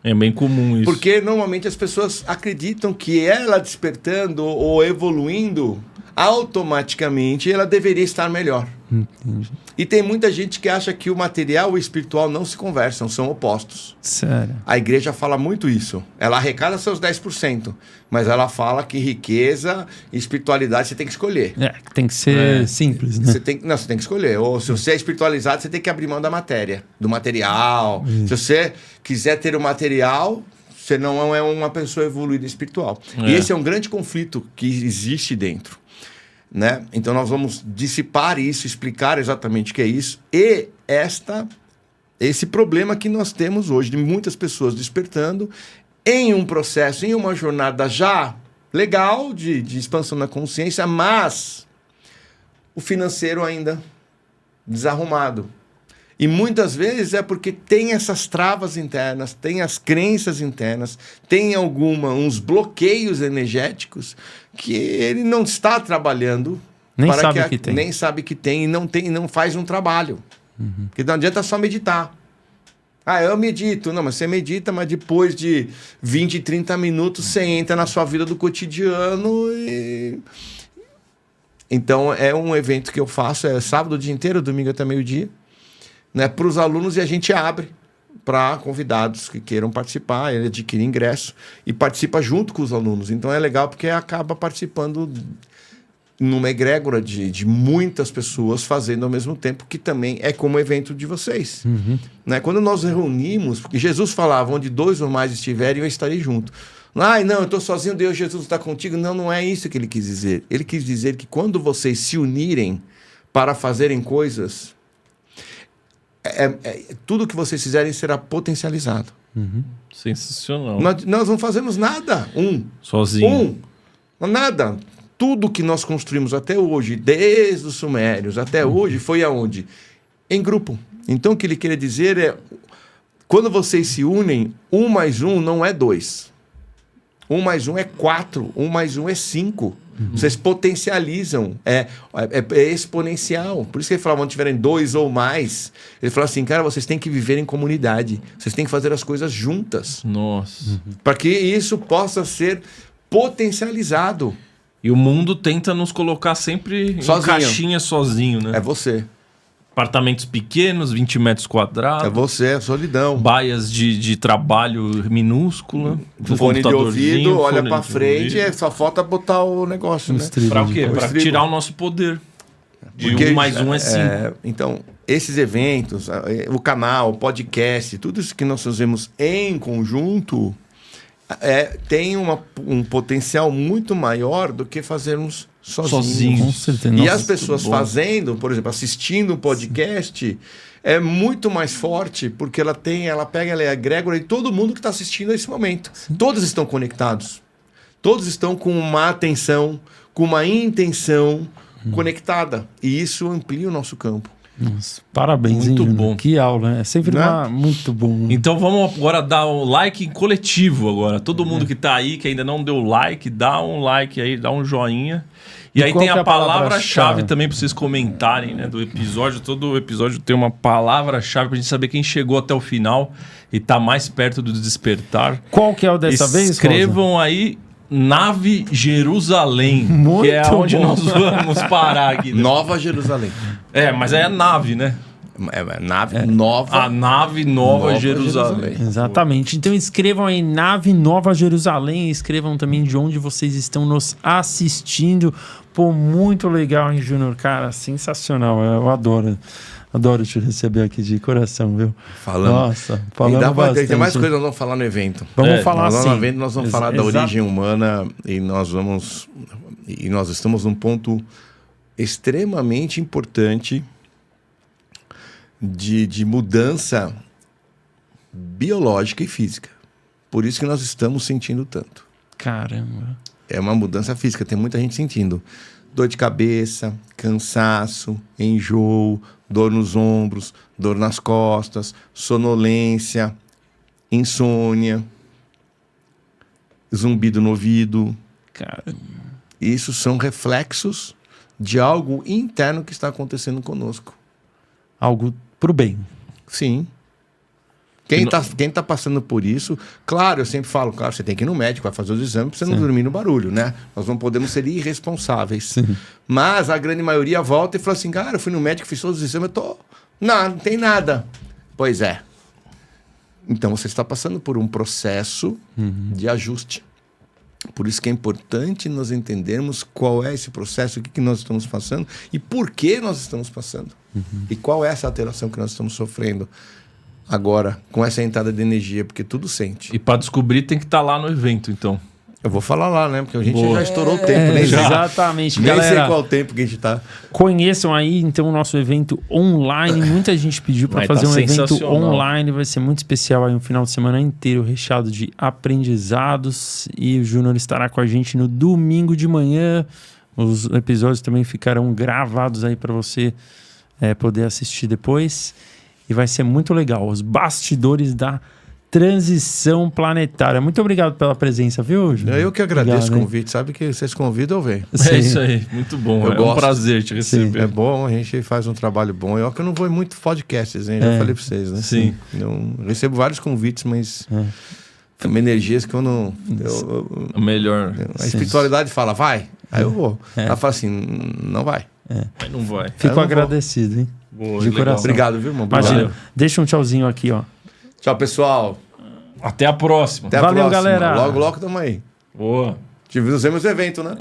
É bem comum isso. Porque normalmente as pessoas acreditam que ela despertando ou evoluindo, automaticamente ela deveria estar melhor. Entendi. E tem muita gente que acha que o material e o espiritual não se conversam, são opostos. Sério? A igreja fala muito isso. Ela arrecada seus 10%, mas ela fala que riqueza e espiritualidade você tem que escolher. Tem que ser simples, né? Você tem que escolher. Ou se você é espiritualizado, você tem que abrir mão da matéria, do material. Se você quiser ter o material, você não é uma pessoa evoluída espiritual. E esse é um grande conflito que existe dentro. Né? Então nós vamos dissipar isso, explicar exatamente o que é isso e esse problema que nós temos hoje de muitas pessoas despertando em um processo, em uma jornada já legal de expansão da consciência, mas o financeiro ainda desarrumado. E muitas vezes é porque tem essas travas internas, tem as crenças internas, tem uns bloqueios energéticos que ele não está trabalhando. Nem sabe que tem. Nem sabe que tem e não faz um trabalho. Porque não adianta só meditar. Eu medito. Não, mas você medita, mas depois de 20, 30 minutos você entra na sua vida do cotidiano e... Então é um evento que eu faço, é sábado o dia inteiro, domingo até meio-dia. Né, para os alunos, e a gente abre para convidados que queiram participar, ele adquire ingresso e participa junto com os alunos. Então é legal porque acaba participando numa egrégora de muitas pessoas fazendo ao mesmo tempo, que também é como o evento de vocês. Né? Quando nós reunimos, porque Jesus falava, onde 2 ou mais estiverem, eu estarei junto. Não, eu estou sozinho, Deus, Jesus está contigo. Não é isso que ele quis dizer. Ele quis dizer que quando vocês se unirem para fazerem coisas... tudo que vocês fizerem será potencializado. Sensacional. Nós não fazemos nada sozinho. Nada. Tudo que nós construímos até hoje, desde os sumérios até hoje, foi aonde? Em grupo. Então o que ele queria dizer é, quando vocês se unem, 1 mais 1 não é 2. 1 mais 1 é 4. 1 mais 1 é 5. Vocês potencializam, é exponencial. Por isso que ele falava, onde tiverem 2 ou mais, ele falou assim, cara, vocês têm que viver em comunidade, vocês têm que fazer as coisas juntas. Nossa. Para que isso possa ser potencializado. E o mundo tenta nos colocar sempre sozinho. Em caixinha sozinho, né? É você. Apartamentos pequenos, 20 metros quadrados. É você, é solidão. Baias de trabalho minúscula. Fone de ouvido, olha pra frente, só falta botar o negócio, né? Pra o quê? Pra tirar o nosso poder. Porque 1 mais 1 é 5. Então, esses eventos, o canal, o podcast, tudo isso que nós fazemos em conjunto tem um potencial muito maior do que fazermos sozinhos. Com certeza. E as pessoas fazendo, por exemplo, assistindo um podcast, é muito mais forte, porque ela é egrégora e todo mundo que está assistindo nesse momento. Todos estão conectados. Todos estão com uma atenção, com uma intenção conectada. E isso amplia o nosso campo. Nossa, parabéns, muito bom. Que aula, é sempre muito bom. Então vamos agora dar um like coletivo agora. Todo mundo que está aí, que ainda não deu like, dá um like aí, dá um joinha. E aí tem a palavra-chave também para vocês comentarem, né, do episódio. Todo episódio tem uma palavra-chave para a gente saber quem chegou até o final e está mais perto do despertar. Qual que é o dessa vez? Escrevam aí Nave Jerusalém, Muito que é onde bom. nós vamos parar aqui. Nova Jerusalém. Mas aí é nave, né? Nave nova. A nave Nova Jerusalém. Exatamente. Então escrevam aí Nave Nova Jerusalém, escrevam também de onde vocês estão nos assistindo. Pô, muito legal, hein, Júnior? Cara, sensacional. Eu adoro te receber aqui de coração, viu? Falando. Nossa, falando bastante. Tem mais coisa que nós vamos falar no evento. Vamos falar assim. No evento nós vamos falar da origem humana e nós estamos num ponto extremamente importante de mudança biológica e física. Por isso que nós estamos sentindo tanto. Caramba. É uma mudança física, tem muita gente sentindo dor de cabeça, cansaço, enjoo, dor nos ombros, dor nas costas, sonolência, insônia, zumbido no ouvido. Caramba. Isso são reflexos de algo interno que está acontecendo conosco. Algo pro bem. Sim. Quem tá passando por isso, claro, eu sempre falo, claro, você tem que ir no médico, vai fazer os exames para você não dormir no barulho, né? Nós não podemos ser irresponsáveis. Sim. Mas a grande maioria volta e fala assim, cara, eu fui no médico, fiz todos os exames, não tem nada. Pois é. Então você está passando por um processo de ajuste. Por isso que é importante nós entendermos qual é esse processo, o que nós estamos passando e por que nós estamos passando. E qual é essa alteração que nós estamos sofrendo agora, com essa entrada de energia, porque tudo sente. E para descobrir tem que estar lá no evento, então. Eu vou falar lá, né? Porque a gente já estourou o tempo. Nem exatamente, nem galera. sei qual o tempo que a gente tá. Conheçam aí, então, o nosso evento online. Muita gente pediu para fazer um evento online. Vai ser muito especial aí, um final de semana inteiro recheado de aprendizados. E o Júnior estará com a gente no domingo de manhã. Os episódios também ficarão gravados aí para você poder assistir depois. E vai ser muito legal. Os bastidores da transição planetária. Muito obrigado pela presença, viu, Júnior? Eu que agradeço o convite. Sabe que vocês convidam, eu venho. Sim. É isso aí. Muito bom. É um prazer te receber. É bom, a gente faz um trabalho bom. Eu que não vou em muito podcasts, hein? Já falei para vocês, né? Sim. Eu recebo vários convites, mas... São energias que eu não... Melhor. A espiritualidade fala, vai. Aí eu vou. Ela fala assim, não vai. Aí não vai. Fico agradecido, hein? Boa, de coração. Obrigado, viu, irmão? Imagina. Deixa um tchauzinho aqui, ó. Tchau, pessoal. Até a próxima. Até a Valeu, próxima. galera. Logo, logo tamo aí. Boa. Tivemos evento, né?